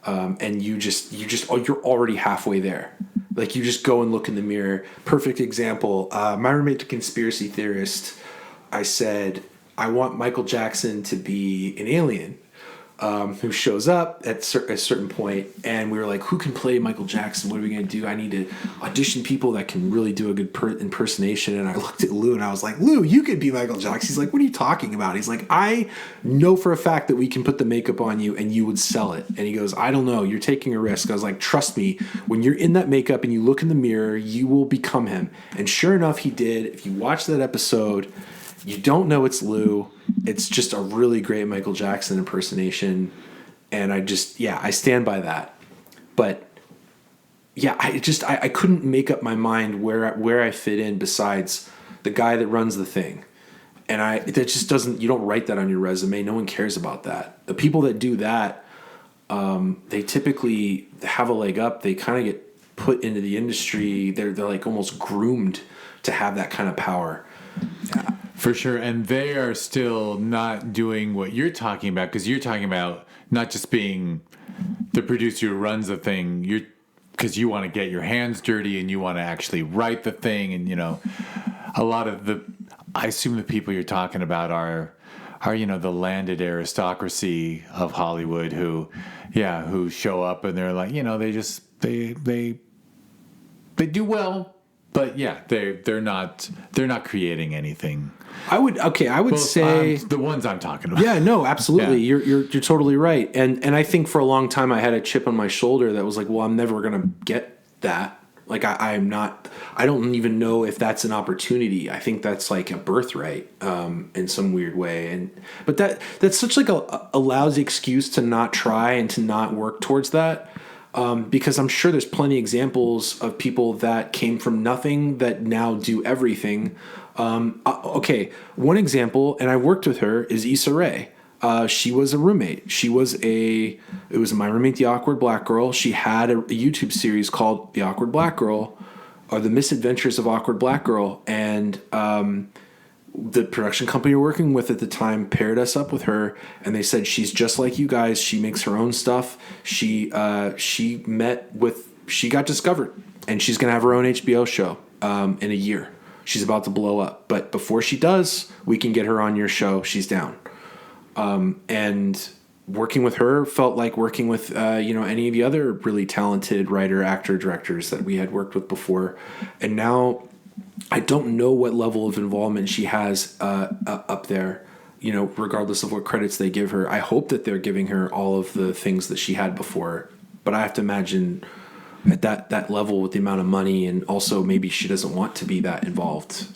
and you're already halfway there. Like, you just go and look in the mirror. Perfect example. My roommate, the conspiracy theorist, I said, I want Michael Jackson to be an alien. Who shows up at a certain point, and we were like, who can play Michael Jackson? What are we going to do? I need to audition people that can really do a good impersonation. And I looked at Lou and I was like, Lou, you could be Michael Jackson. He's like, what are you talking about? He's like, I know for a fact that we can put the makeup on you and you would sell it. And he goes, I don't know, you're taking a risk. I was like, trust me, when you're in that makeup and you look in the mirror, you will become him. And sure enough, he did. If you watch that episode, you don't know it's Lou. It's just a really great Michael Jackson impersonation. And I stand by that. But yeah, I couldn't make up my mind where I fit in besides the guy that runs the thing. And that just doesn't, you don't write that on your resume. No one cares about that. The people that do that, they typically have a leg up. They kind of get put into the industry. They're like almost groomed to have that kind of power. Yeah. For sure, and they are still not doing what you're talking about, because you're talking about not just being the producer who runs the thing, because you want to get your hands dirty and you want to actually write the thing, and a lot of I assume the people you're talking about are the landed aristocracy of Hollywood who show up and they're like, they do well. But yeah, they're not creating anything. I would say the ones I'm talking about. Yeah, no, absolutely. Yeah. You're totally right. And I think for a long time I had a chip on my shoulder that was like, well, I'm never going to get that. Like I don't even know if that's an opportunity. I think that's like a birthright in some weird way. But that's such like a lousy excuse to not try and to not work towards that. Because I'm sure there's plenty of examples of people that came from nothing that now do everything. Okay, one example, and I worked with her, is Issa Rae. She was a roommate. It was my roommate, the awkward black girl. She had a YouTube series called The Awkward Black Girl, or The Misadventures of Awkward Black Girl. And the production company we're working with at the time paired us up with her, and they said, she's just like you guys. She makes her own stuff. She got discovered, and she's going to have her own HBO show in a year. She's about to blow up. But before she does, we can get her on your show. She's down. And working with her felt like working with, any of the other really talented writer, actor, directors that we had worked with before. And now I don't know what level of involvement she has up there, regardless of what credits they give her. I hope that they're giving her all of the things that she had before. But I have to imagine at that level with the amount of money, and also maybe she doesn't want to be that involved.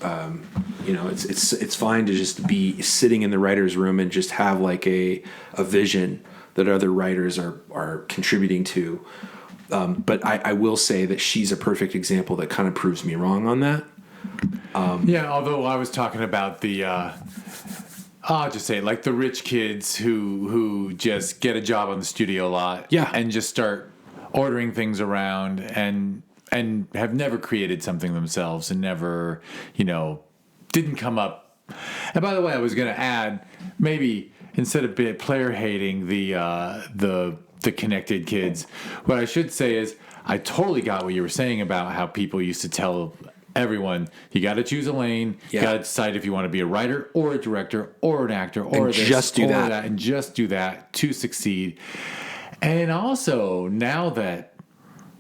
It's fine to just be sitting in the writer's room and just have like a vision that other writers are contributing to. But I will say that she's a perfect example that kind of proves me wrong on that. Although I was talking about the, I'll just say like the rich kids who just get a job on the studio lot, and just start ordering things around and have never created something themselves and never, didn't come up. And by the way, I was going to add, maybe instead of player hating the connected kids, what I should say is I totally got what you were saying about how people used to tell everyone, you got to choose a lane. You got to decide if you want to be a writer or a director or an actor or and just do that, and just do that to succeed. And also, now that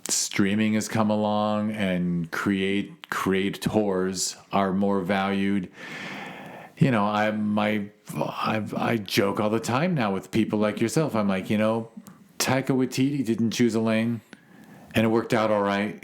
streaming has come along and creators are more valued, I joke all the time now with people like yourself. I'm like, Taika Waititi didn't choose a lane, and it worked out all right.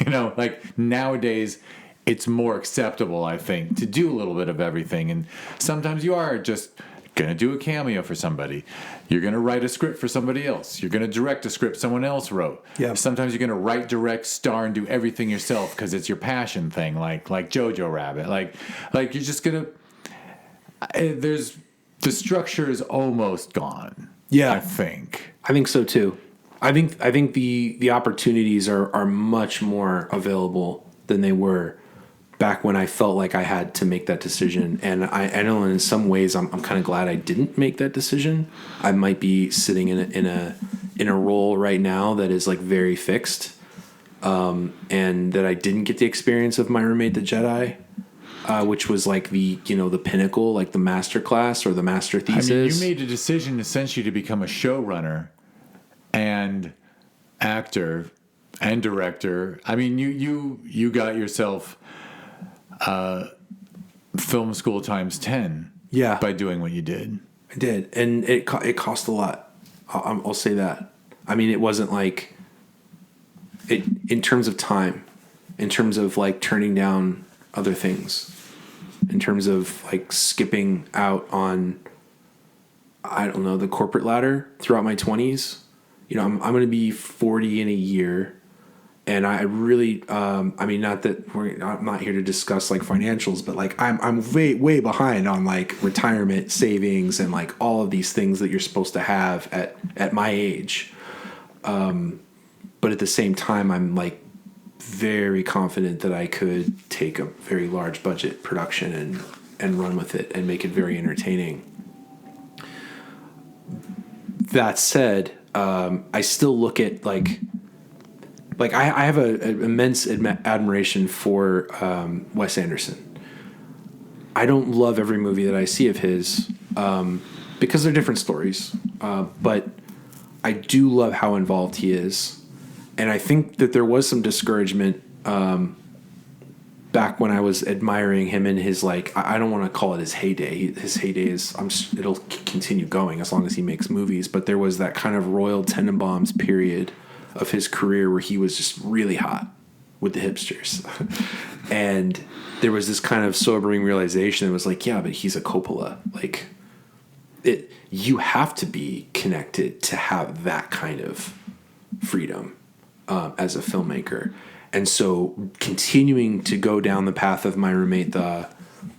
Like nowadays, it's more acceptable, I think, to do a little bit of everything. And sometimes you are just going to do a cameo for somebody. You're going to write a script for somebody else. You're going to direct a script someone else wrote. Yeah. Sometimes you're going to write, direct, star, and do everything yourself because it's your passion thing, like Jojo Rabbit. Like you're just going to... the structure is almost gone. Yeah. I think so too. I think the opportunities are much more available than they were back when I felt like I had to make that decision. And I know in some ways I'm kind of glad I didn't make that decision. I might be sitting in a role right now that is like very fixed, and that I didn't get the experience of my roommate, the Jedi, which was like the pinnacle, like the master class or the master thesis. I mean, you made a decision essentially to become a showrunner and actor and director. I mean, you got yourself film school times 10 by doing what you did. I did, and it cost a lot. I'll say that. I mean, it wasn't like it in terms of time, in terms of like turning down other things, in terms of like skipping out on, I don't know, the corporate ladder throughout my 20s. I'm going to be 40 in a year. And I really, not that I'm not here to discuss like financials, but like I'm way behind on like retirement savings and like all of these things that you're supposed to have at my age. But at the same time, I'm like very confident that I could take a very large budget production and run with it and make it very entertaining. That said, I still look at like I have an immense admiration for Wes Anderson. I don't love every movie that I see of his because they're different stories, but I do love how involved he is. And I think that there was some discouragement back when I was admiring him in his, like, I don't want to call it his heyday. His heyday is, it'll continue going as long as he makes movies. But there was that kind of Royal Tenenbaums period of his career where he was just really hot with the hipsters. And there was this kind of sobering realization. It was like, yeah, but he's a Coppola. Like, you have to be connected to have that kind of freedom as a filmmaker. And so continuing to go down the path of my roommate, I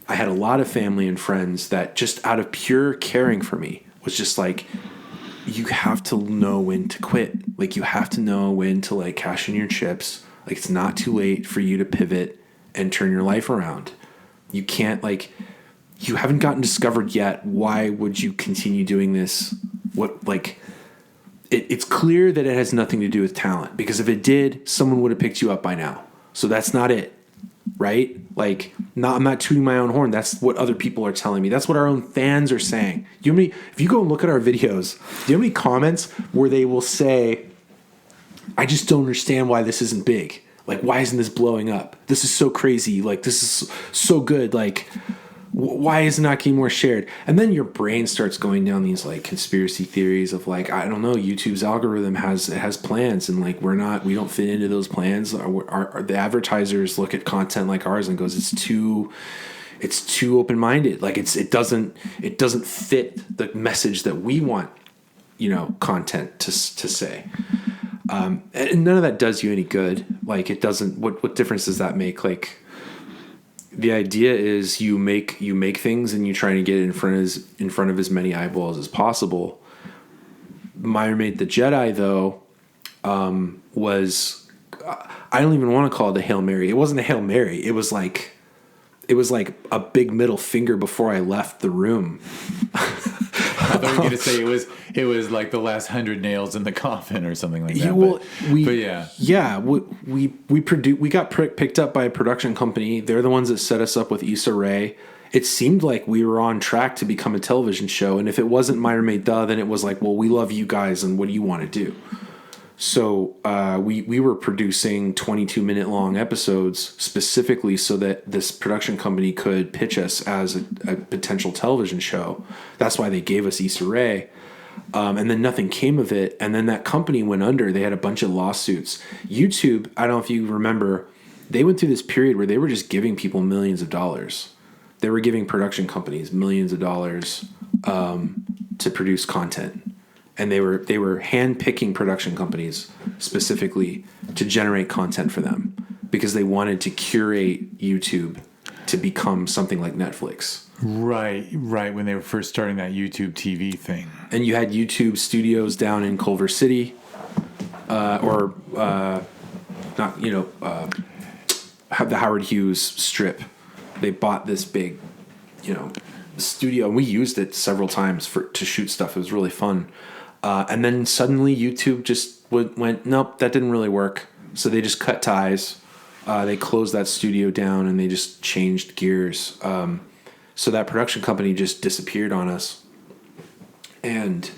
had a lot of family and friends that just out of pure caring for me, was just like, you have to know when to quit. Like, you have to know when to like cash in your chips. Like, it's not too late for you to pivot and turn your life around. You can't, like, you haven't gotten discovered yet. Why would you continue doing this? What, like, it's clear that it has nothing to do with talent, because if it did, someone would have picked you up by now. So that's not it, right? Like, I'm not tooting my own horn. That's what other people are telling me. That's what our own fans are saying. If you go and look at our videos, do you have any comments where they will say, I just don't understand why this isn't big. Like, why isn't this blowing up? This is so crazy. Like, this is so good. Like, why is it not getting more shared? And then your brain starts going down these like conspiracy theories of like, I don't know, YouTube's algorithm has plans, and like we don't fit into those plans. The advertisers look at content like ours and goes, it's too open-minded. Like it doesn't fit the message that we want, content to say. And none of that does you any good. Like, it doesn't. What difference does that make? Like, the idea is you make things and you try to get it in front of as many eyeballs as possible. My roommate, the Jedi, though, was, I don't even want to call it a Hail Mary. It wasn't a Hail Mary. It was like a big middle finger before I left the room. I thought you were going to say it was like the last 100 nails in the coffin or something like that. We got picked up by a production company. They're the ones that set us up with Issa Rae. It seemed like we were on track to become a television show, and if it wasn't My Roommate Duh, then it was like, well, we love you guys, and what do you want to do? So we were producing 22-minute long episodes specifically so that this production company could pitch us as a potential television show. That's why they gave us Issa Rae. And then nothing came of it. And then that company went under. They had a bunch of lawsuits. YouTube, I don't know if you remember, they went through this period where they were just giving people millions of dollars. They were giving production companies millions of dollars to produce content. And they were hand-picking production companies specifically to generate content for them because they wanted to curate YouTube to become something like Netflix. Right. When they were first starting that YouTube TV thing. And you had YouTube studios down in Culver City, the Howard Hughes Strip. They bought this big, studio, and we used it several times to shoot stuff. It was really fun. And then suddenly YouTube just went, nope, that didn't really work. So they just cut ties. They closed that studio down and they just changed gears. So that production company just disappeared on us. And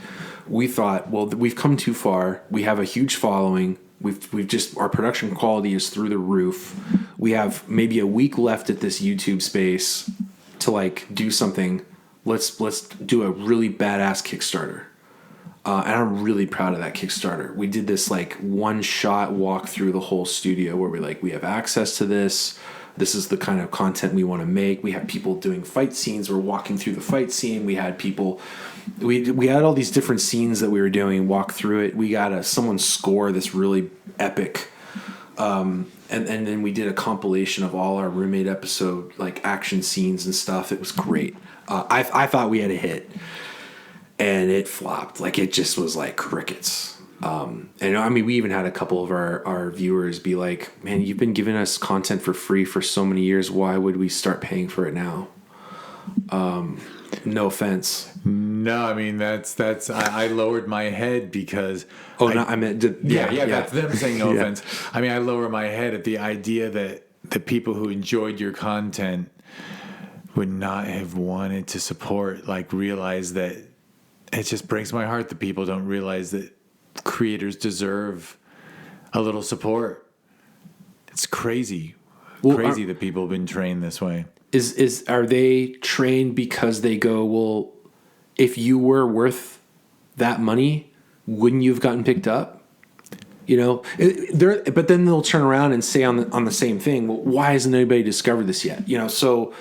we thought, well, we've come too far. We have a huge following. Our production quality is through the roof. We have maybe a week left at this YouTube space to like do something. Let's do a really badass Kickstarter. And I'm really proud of that Kickstarter. We did this like one-shot walk through the whole studio where we have access to this. This is the kind of content we want to make. We have people doing fight scenes. We're walking through the fight scene. We had people. We had all these different scenes that we were doing. Walk through it. We got someone score this really epic. And then we did a compilation of all our roommate episode like action scenes and stuff. It was great. I thought we had a hit. And it flopped. Like, it just was like crickets. And I mean, we even had a couple of our viewers be like, man, you've been giving us content for free for so many years. Why would we start paying for it now? No offense. No, I mean, I lowered my head because. That's them saying no offense. I mean, I lower my head at the idea that the people who enjoyed your content would not have wanted to support, like, realize that. It just breaks my heart that people don't realize that creators deserve a little support. It's crazy. Crazy that people have been trained this way. Are they trained because they go, well, if you were worth that money, wouldn't you have gotten picked up? But then they'll turn around and say on the same thing, well, why hasn't anybody discovered this yet? So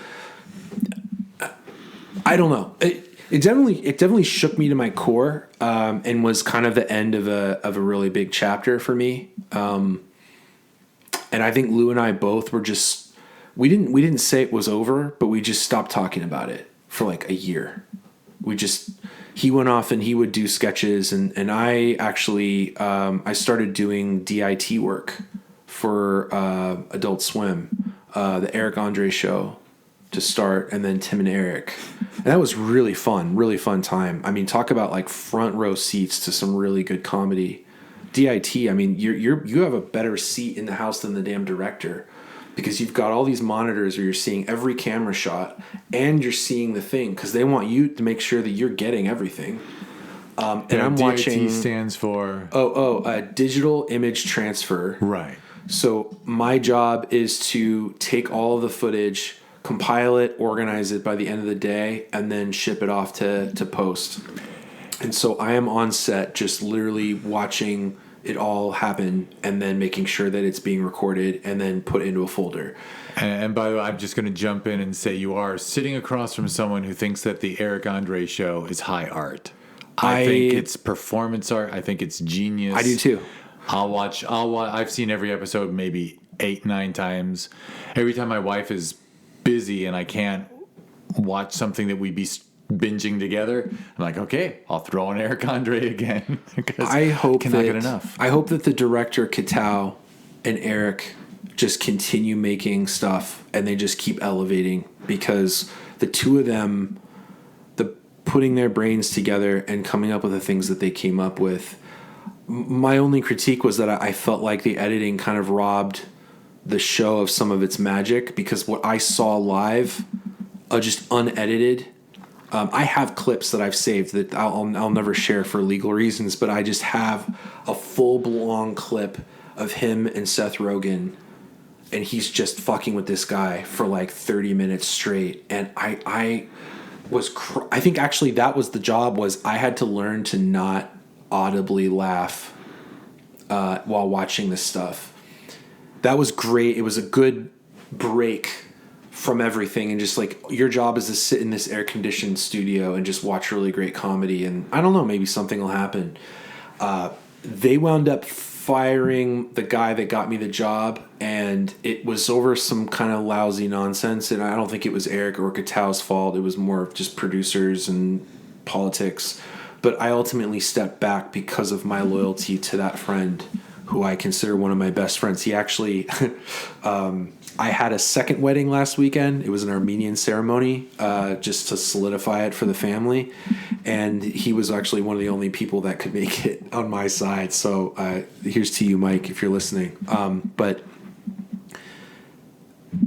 I don't know. It definitely shook me to my core, and was kind of the end of a really big chapter for me. And I think Lou and I both were just we didn't say it was over, but we just stopped talking about it for like a year. he went off and he would do sketches, and I actually I started doing DIT work for Adult Swim, the Eric Andre show to start, and then Tim and Eric, and that was really fun time. I mean, talk about like front row seats to some really good comedy. DIT, I mean, you have a better seat in the house than the damn director, because you've got all these monitors where you're seeing every camera shot and you're seeing the thing, because they want you to make sure that you're getting everything. And I'm DIT watching. stands for Digital image transfer. right. So my job is to take all of the footage, compile it, organize it by the end of the day, and then ship it off to post. And so I am on set just literally watching it all happen and then making sure that it's being recorded and then put into a folder. And by the way, I'm just going to jump in and say you are sitting across from someone who thinks that the Eric Andre show is high art. I think it's performance art. I think it's genius. I do too. I'll watch. I've seen every episode maybe 8-9 times. Every time my wife is busy and I can't watch something that we'd be binging together, I'm like, okay, I'll throw in Eric Andre again. I hope cannot get enough. I hope that the director Katao and Eric just continue making stuff and they just keep elevating, because the two of them, the putting their brains together and coming up with the things that they came up with. My only critique was that I felt like the editing kind of robbed the show of some of its magic, because what I saw live, just unedited. I have clips that I've saved that I'll never share for legal reasons, but I just have a full-blown clip of him and Seth Rogen, and he's just fucking with this guy for like 30 minutes straight. And I think actually that was the job, was I had to learn to not audibly laugh while watching this stuff. That was great. It was a good break from everything, and just like, your job is to sit in this air-conditioned studio and just watch really great comedy, and I don't know, maybe something will happen. They wound up firing the guy that got me the job, and it was over some kind of lousy nonsense, and I don't think it was Eric or Katao's fault. It was more of just producers and politics. But I ultimately stepped back because of my loyalty to that friend, who I consider one of my best friends. He actually... I had a second wedding last weekend. It was an Armenian ceremony, just to solidify it for the family. And he was actually one of the only people that could make it on my side. So here's to you, Mike, if you're listening. But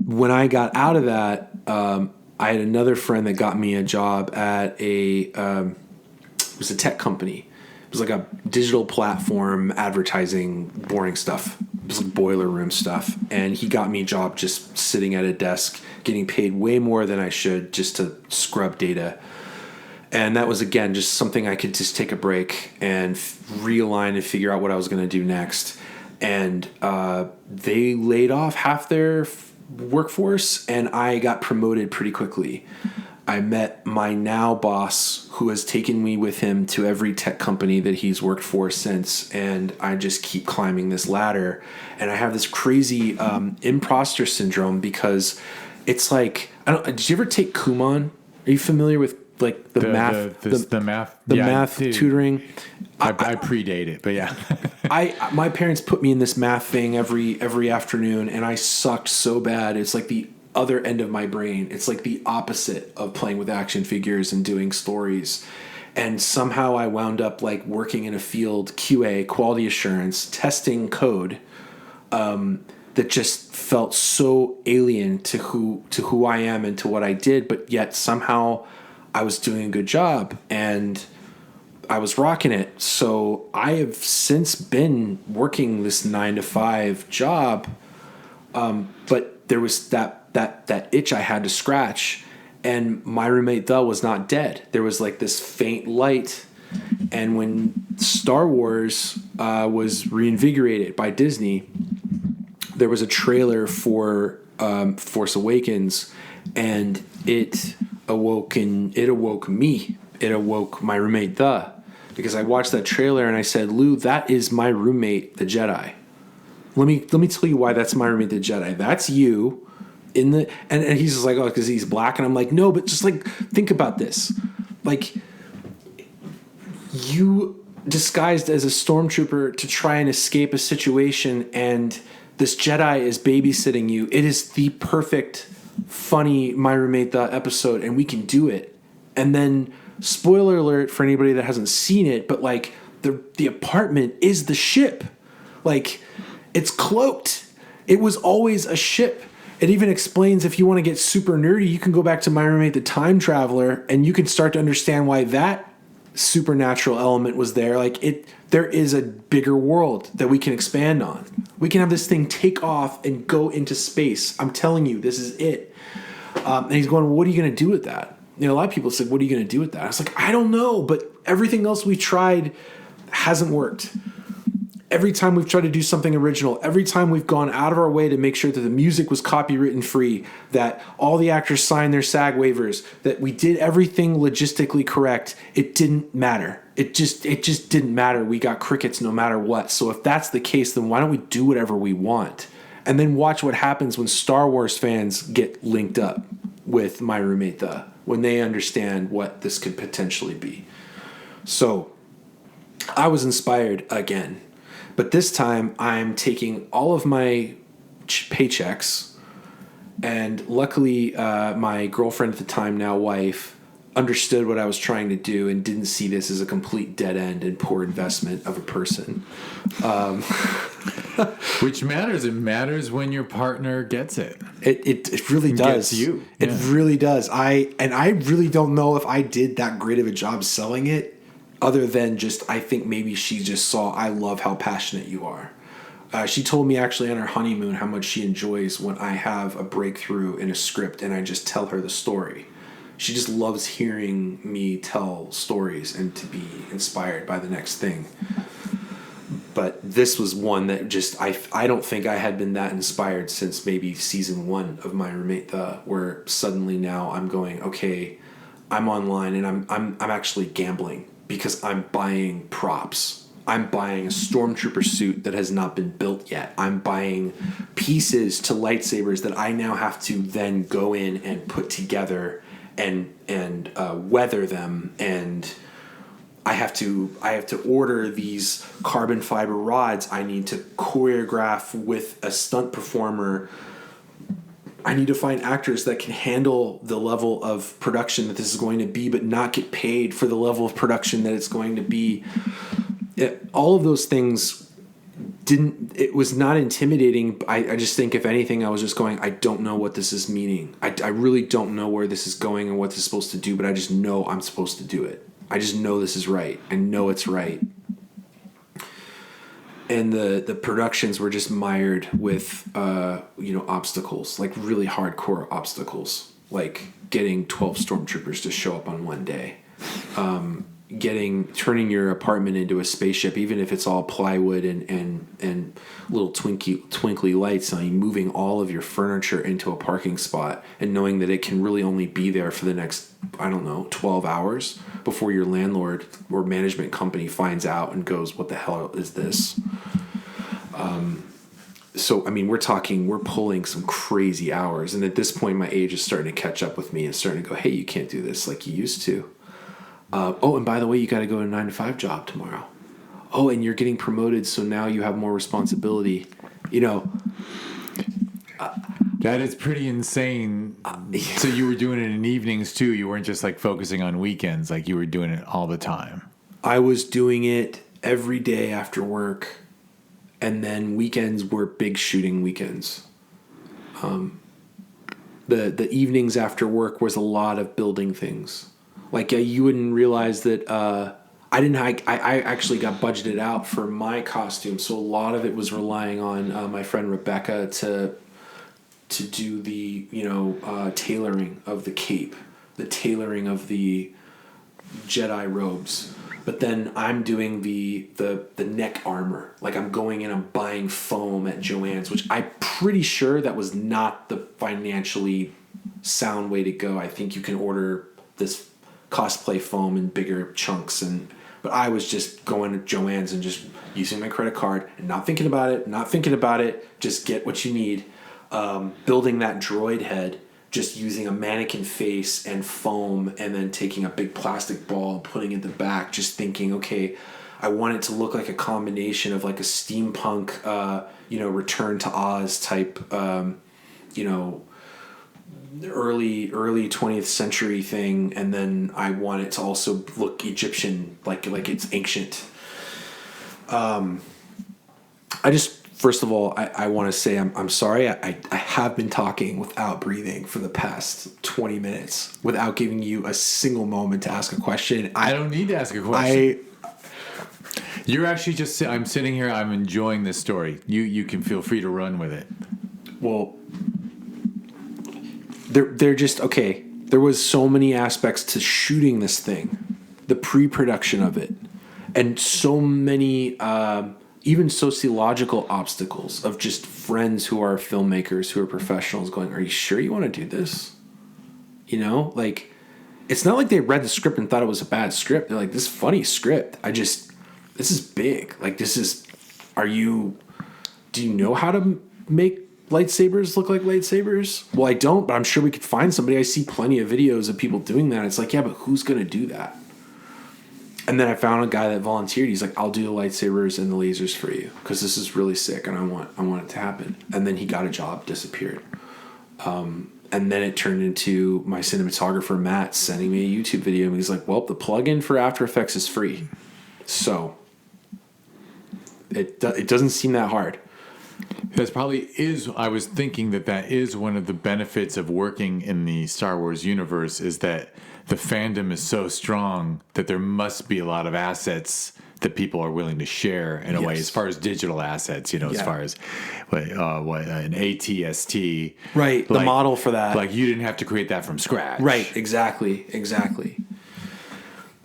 when I got out of that, I had another friend that got me a job at it was a tech company. It was like a digital platform, advertising, boring stuff. It was like boiler room stuff. And he got me a job just sitting at a desk, getting paid way more than I should, just to scrub data. And that was, again, just something I could just take a break and realign and figure out what I was going to do next. And they laid off half their workforce, and I got promoted pretty quickly. I met my now boss, who has taken me with him to every tech company that he's worked for since, and I just keep climbing this ladder. And I have this crazy imposter syndrome, because it's like, did you ever take Kumon? Are you familiar with like the math tutoring? I predate it, but yeah. My parents put me in this math thing every afternoon, and I sucked so bad. It's like the other end of my brain. It's like the opposite of playing with action figures and doing stories. And somehow I wound up like working in a field, QA, quality assurance, testing code, that just felt so alien to who I am and to what I did, but yet somehow I was doing a good job and I was rocking it. So I have since been working this 9-to-5 job, but there was that itch I had to scratch, and my roommate was not dead. There was like this faint light, and when Star Wars was reinvigorated by Disney, there was a trailer for Force Awakens, and it awoke me. It awoke my roommate because I watched that trailer and I said, Lou, that is my roommate, the Jedi. Let me tell you why that's my roommate, the Jedi. That's you. And he's just like, oh, because he's black. And I'm like, no, but just like, think about this. Like, you disguised as a stormtrooper to try and escape a situation, and this Jedi is babysitting you. It is the perfect, funny My Roommate the episode, and we can do it. And then, spoiler alert for anybody that hasn't seen it, but like the apartment is the ship. Like, it's cloaked. It was always a ship. It even explains, if you want to get super nerdy, you can go back to My Roommate the Time Traveler, and you can start to understand why that supernatural element was there. Like, there is a bigger world that we can expand on. We can have this thing take off and go into space. I'm telling you, this is it. And he's going, well, what are you going to do with that? You know, a lot of people said, what are you going to do with that? I was like, I don't know, but everything else we tried hasn't worked. Every time we've tried to do something original, every time we've gone out of our way to make sure that the music was copywritten free, that all the actors signed their SAG waivers, that we did everything logistically correct, it didn't matter. It just didn't matter. We got crickets no matter what. So if that's the case, then why don't we do whatever we want? And then watch what happens when Star Wars fans get linked up with My Roommate when they understand what this could potentially be. So I was inspired again. But this time, I'm taking all of my paychecks, and luckily, my girlfriend at the time, now wife, understood what I was trying to do and didn't see this as a complete dead end and poor investment of a person. Which matters. It matters when your partner gets it. It really does. Gets you. It really does. I really don't know if I did that great of a job selling it. Other than just, I think maybe she just saw, I love how passionate you are. She told me actually on our honeymoon how much she enjoys when I have a breakthrough in a script and I just tell her the story. She just loves hearing me tell stories and to be inspired by the next thing. But this was one that just, I don't think I had been that inspired since maybe season 1 of My Roommate where suddenly now I'm going, okay, I'm online and I'm actually gambling. Because I'm buying props. I'm buying a stormtrooper suit that has not been built yet. I'm buying pieces to lightsabers that I now have to then go in and put together and weather them. And I have to order these carbon fiber rods. I need to choreograph with a stunt performer. I need to find actors that can handle the level of production that this is going to be, but not get paid for the level of production that it's going to be. All of those things it was not intimidating. I just think, if anything, I was just going, I don't know what this is meaning. I really don't know where this is going and what this is supposed to do, but I just know I'm supposed to do it. I just know this is right. I know it's right. And the productions were just mired with, obstacles, like really hardcore obstacles, like getting 12 stormtroopers to show up on one day, turning your apartment into a spaceship, even if it's all plywood and little twinkly lights on you, moving all of your furniture into a parking spot and knowing that it can really only be there for the next, 12 hours before your landlord or management company finds out and goes, what the hell is this? So, I mean, we're pulling some crazy hours. And at this point, my age is starting to catch up with me and starting to go, hey, you can't do this like you used to. And by the way, you got to go to a 9-to-5 job tomorrow. Oh, and you're getting promoted, so now you have more responsibility. That is pretty insane. So you were doing it in evenings too. You weren't just like focusing on weekends. Like you were doing it all the time. I was doing it every day after work. And then weekends were big shooting weekends. The evenings after work was a lot of building things. Like you wouldn't realize that I actually got budgeted out for my costume, so a lot of it was relying on my friend Rebecca to do the tailoring of the cape, the tailoring of the Jedi robes. But then I'm doing the neck armor. Like I'm going in, I'm buying foam at Joann's, which I'm pretty sure that was not the financially sound way to go. I think you can order this cosplay foam in bigger chunks, but I was just going to Joann's and just using my credit card and not thinking about it, just get what you need. Building that droid head, just using a mannequin face and foam and then taking a big plastic ball and putting it in the back, just thinking, okay, I want it to look like a combination of like a steampunk, Return to Oz type, early 20th century thing, and then I want it to also look Egyptian, like it's ancient. First of all, I want to say I'm sorry. I have been talking without breathing for the past 20 minutes without giving you a single moment to ask a question. I don't need to ask a question. You're actually I'm sitting here. I'm enjoying this story. You can feel free to run with it. Well, they're just okay. There was so many aspects to shooting this thing, the pre-production of it, and so many even sociological obstacles of just friends who are filmmakers, who are professionals, going, "Are you sure you want to do this?" Like, it's not like they read the script and thought it was a bad script. They're like, "This is a funny script. This is big. Like, do you know how to make lightsabers look like lightsabers?" Well, I don't, but I'm sure we could find somebody. I see plenty of videos of people doing that. It's like, yeah, but who's going to do that? And then I found a guy that volunteered. He's like, "I'll do the lightsabers and the lasers for you because this is really sick and I want it to happen." And then he got a job, disappeared. And then it turned into my cinematographer, Matt, sending me a YouTube video. And he's like, "Well, the plugin for After Effects is free." So it doesn't seem that hard. That probably is. I was thinking that is one of the benefits of working in the Star Wars universe, is that the fandom is so strong that there must be a lot of assets that people are willing to share in a way, as far as digital assets, as far as an ATST. Right, the model for that. Like, you didn't have to create that from scratch. Right, exactly.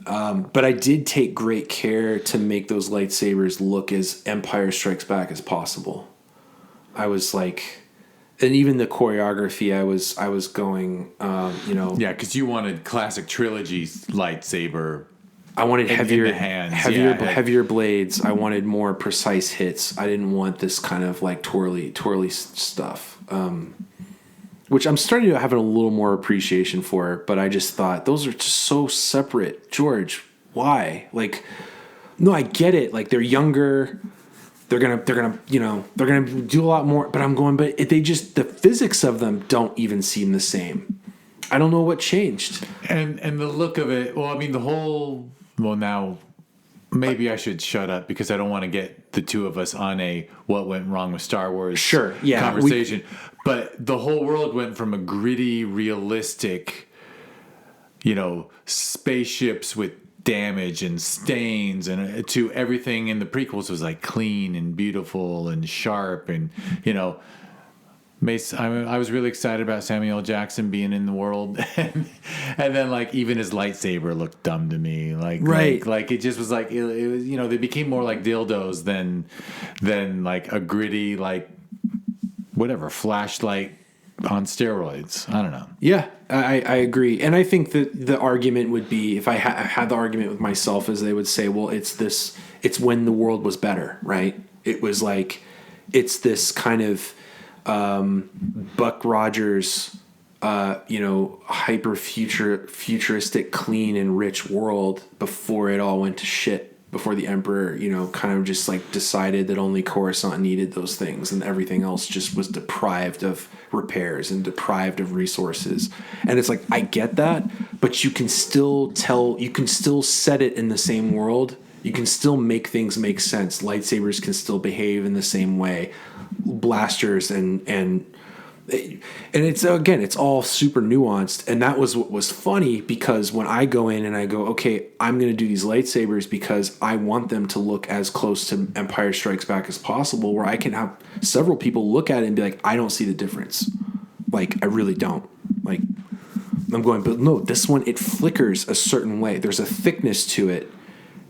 But I did take great care to make those lightsabers look as Empire Strikes Back as possible. I was like, and even the choreography, I was going, Yeah, because you wanted classic trilogy lightsaber. I wanted heavier in the hands. heavier blades. I wanted more precise hits. I didn't want this kind of like twirly stuff. Which I'm starting to have a little more appreciation for, but I just thought those are just so separate. George, why? Like, no, I get it. Like, they're younger. They're gonna do a lot more. But I'm going, but the physics of them don't even seem the same. I don't know what changed. And the look of it. Well, I mean, now maybe I should shut up because I don't want to get the two of us on a what went wrong with Star Wars conversation. But the whole world went from a gritty, realistic, spaceships with damage and stains, and to everything in the prequels was like clean and beautiful and sharp, and I was really excited about Samuel L. Jackson being in the world, and then like even his lightsaber looked dumb to me. Like it just was like it was, they became more like dildos than like a gritty, like whatever, flashlight on steroids. I don't know. Yeah, I agree, and I think that the argument would be, if I had the argument with myself, as they would say, well, it's when the world was better, right? It was like it's this kind of Buck Rogers, futuristic, clean and rich world before it all went to shit. Before the Emperor, kind of just like decided that only Coruscant needed those things and everything else just was deprived of repairs and deprived of resources. And it's like, I get that, but you can still set it in the same world. You can still make things make sense. Lightsabers can still behave in the same way. Blasters and it's, again, it's all super nuanced. And that was what was funny, because when I go in and I go, okay, I'm going to do these lightsabers because I want them to look as close to Empire Strikes Back as possible, where I can have several people look at it and be like, I don't see the difference. Like, I really don't. Like, I'm going, but no, this one, it flickers a certain way. There's a thickness to it.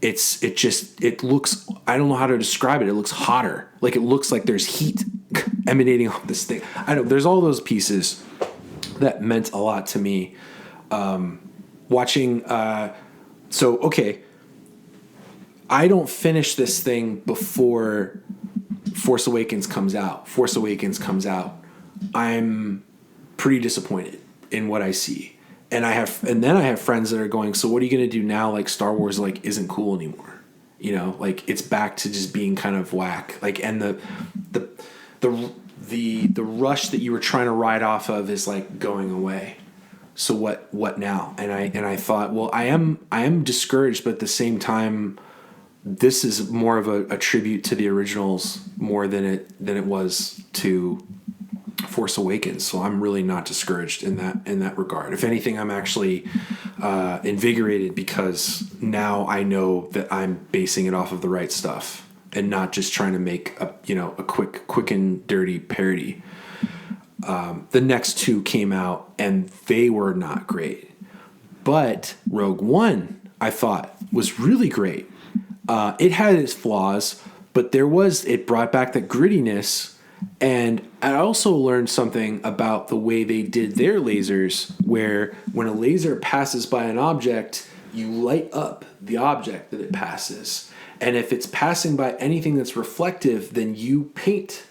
It looks, I don't know how to describe it. It looks hotter. Like, it looks like there's heat emanating off this thing. I know there's all those pieces that meant a lot to me. Watching, okay, I don't finish this thing before Force Awakens comes out. I'm pretty disappointed. in what I see. And then I have friends that are going, so what are you going to do now? Like Star Wars, like isn't cool anymore. You know, like it's back to just being kind of whack. Like, and the rush that you were trying to ride off of is like going away. So what now? And I thought, well, I am discouraged, but at the same time, this is more of a tribute to the originals more than it was to Force Awakens. So I'm really not discouraged in that regard. If anything, I'm actually invigorated because now I know that I'm basing it off of the right stuff and not just trying to make a quick and dirty parody. The next two came out and they were not great, but Rogue One I thought was really great. It had its flaws, but it brought back the grittiness. And I also learned something about the way they did their lasers, where when a laser passes by an object, you light up the object that it passes. And if it's passing by anything that's reflective, then you paint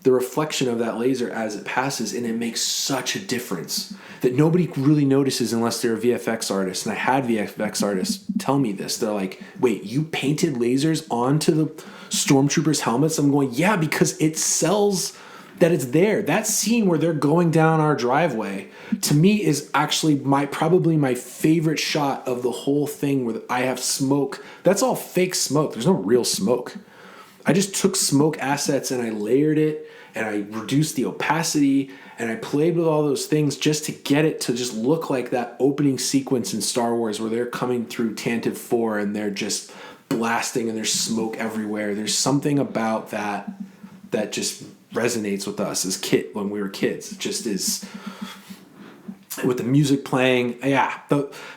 the reflection of that laser as it passes, and it makes such a difference that nobody really notices unless they're a VFX artist. And I had VFX artists tell me this. They're like, wait, you painted lasers onto the stormtroopers' helmets? I'm going, yeah, because it sells that it's there. That scene where they're going down our driveway, to me, is actually probably my favorite shot of the whole thing, where I have smoke. That's all fake smoke. There's no real smoke. I just took smoke assets and I layered it, and I reduced the opacity, and I played with all those things just to get it to just look like that opening sequence in Star Wars where they're coming through Tantive 4 and they're just blasting and there's smoke everywhere. There's something about that just resonates with us when we were kids. It just is, with the music playing. Yeah,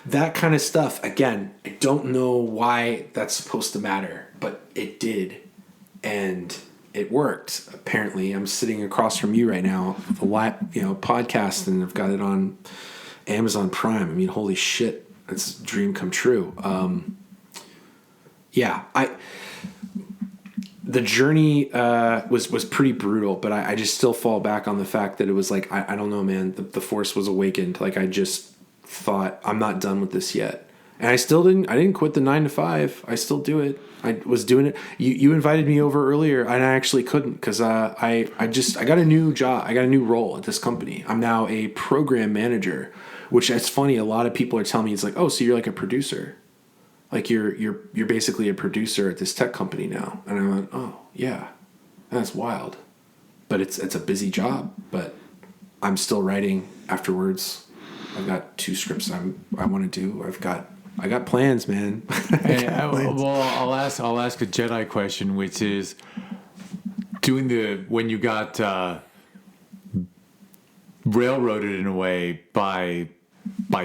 that kind of stuff. Again, I don't know why that's supposed to matter, but it did. And it worked. Apparently, I'm sitting across from you right now, the podcast, and I've got it on Amazon Prime. I mean, holy shit, it's a dream come true. The journey was pretty brutal, but I just still fall back on the fact that it was like, I don't know, man. The Force was awakened. Like, I just thought, I'm not done with this yet. And I didn't quit the 9 to 5. I still do it. I was doing it. You invited me over earlier, and I actually couldn't because I got a new job. I got a new role at this company. I'm now a program manager, which is funny. A lot of people are telling me, it's like, oh, so you're like a producer, like you're basically a producer at this tech company now. And I went, oh yeah, that's wild. But it's a busy job. But I'm still writing afterwards. I've got 2 scripts I want to do. I got plans, man. Well, I'll ask a Jedi question, which is when you got railroaded in a way by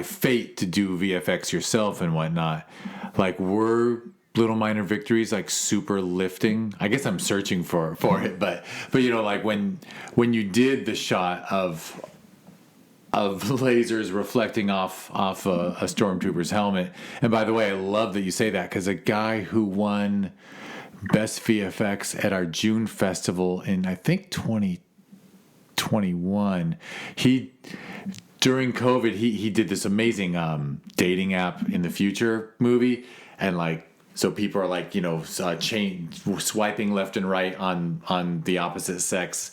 fate to do VFX yourself and whatnot. Like, were little minor victories like super lifting? I guess I'm searching for it, but like when you did the shot of lasers reflecting off a stormtrooper's helmet. And by the way, I love that you say that, because a guy who won Best VFX at our June festival in, I think, 2021, during COVID, he did this amazing dating app in the future movie. And like, so people are like, swiping left and right on the opposite sex.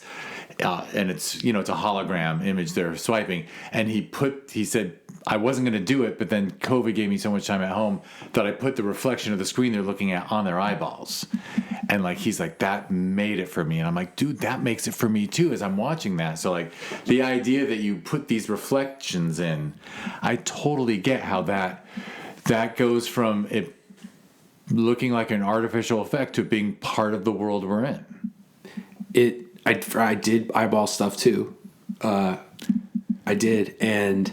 And it's a hologram image they're swiping. And he said, I wasn't going to do it, but then COVID gave me so much time at home that I put the reflection of the screen they're looking at on their eyeballs. And like, he's like, that made it for me. And I'm like, dude, that makes it for me too, as I'm watching that. So like, the idea that you put these reflections in, I totally get how that goes from it looking like an artificial effect to being part of the world we're in. I did eyeball stuff too. I did. And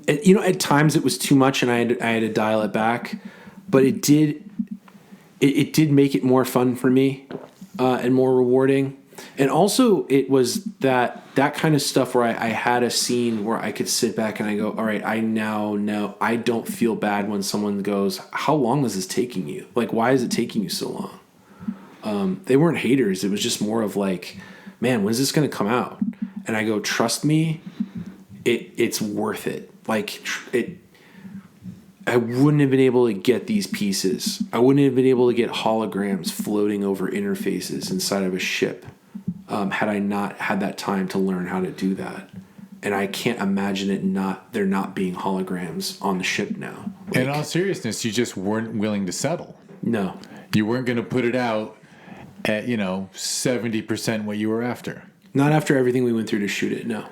at times it was too much and I had to dial it back, but it did make it more fun for me, and more rewarding. And also it was that kind of stuff where I had a scene where I could sit back and I go, all right, I now know I don't feel bad when someone goes, how long is this taking you? Like, why is it taking you so long? They weren't haters. It was just more of like, man, when's this going to come out? And I go, trust me, it's worth it. Like I wouldn't have been able to get these pieces. I wouldn't have been able to get holograms floating over interfaces inside of a ship had I not had that time to learn how to do that. And I can't imagine there not being holograms on the ship now. Like, in all seriousness, you just weren't willing to settle. No. You weren't going to put it out at 70% what you were after. Not after everything we went through to shoot it. No.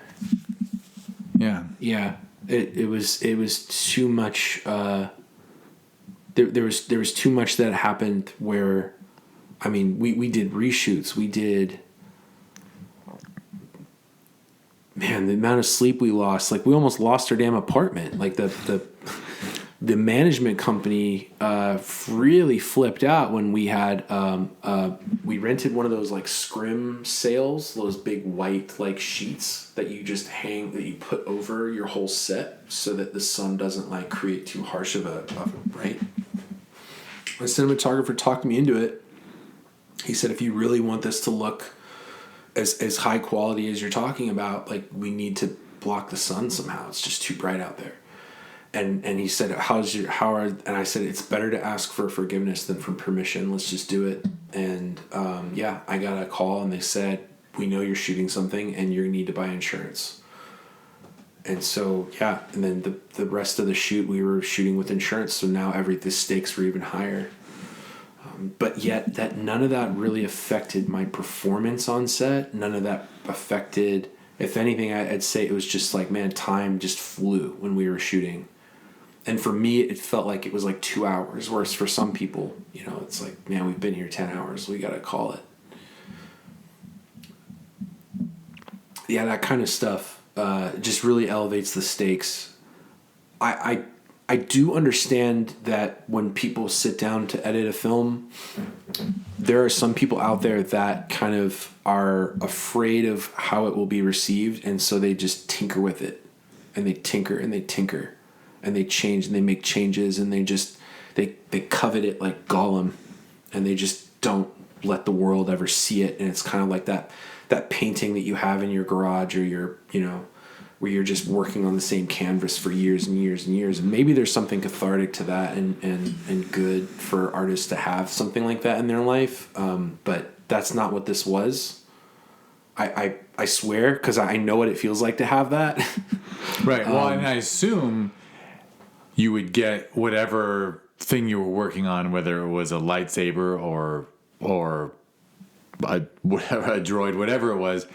Yeah. Yeah. It was too much. There was too much that happened where, I mean, we did reshoots. We did. Man, the amount of sleep we lost, like we almost lost our damn apartment. Like the management company really flipped out when we had we rented one of those like scrim sails, those big white like sheets that you just hang, that you put over your whole set so that the sun doesn't like create too harsh of a right. The cinematographer talked me into it. He said, if you really want this to look as high quality as you're talking about, like we need to block the sun somehow. It's just too bright out there. And he said, and I said, it's better to ask for forgiveness than for permission. Let's just do it. And I got a call and they said, we know you're shooting something and you need to buy insurance. And so, and then the rest of the shoot, we were shooting with insurance. So now the stakes were even higher. But yet that none of that really affected my performance on set. None of that affected, if anything, I'd say it was just like, man, time just flew when we were shooting. And for me, it felt like it was like 2 hours, whereas for some people, it's like, man, we've been here 10 hours. We got to call it. Yeah, that kind of stuff just really elevates the stakes. I do understand that when people sit down to edit a film, there are some people out there that kind of are afraid of how it will be received, and so they just tinker with it. And they tinker and they tinker. And they change and they make changes and they covet it like Gollum, and they just don't let the world ever see it. And it's kind of like that painting that you have in your garage, or where you're just working on the same canvas for years and years and years. And maybe there's something cathartic to that and good for artists to have something like that in their life. But that's not what this was. I swear, because I know what it feels like to have that. Right. Well, and I assume you would get whatever thing you were working on, whether it was a lightsaber or a droid, whatever it was,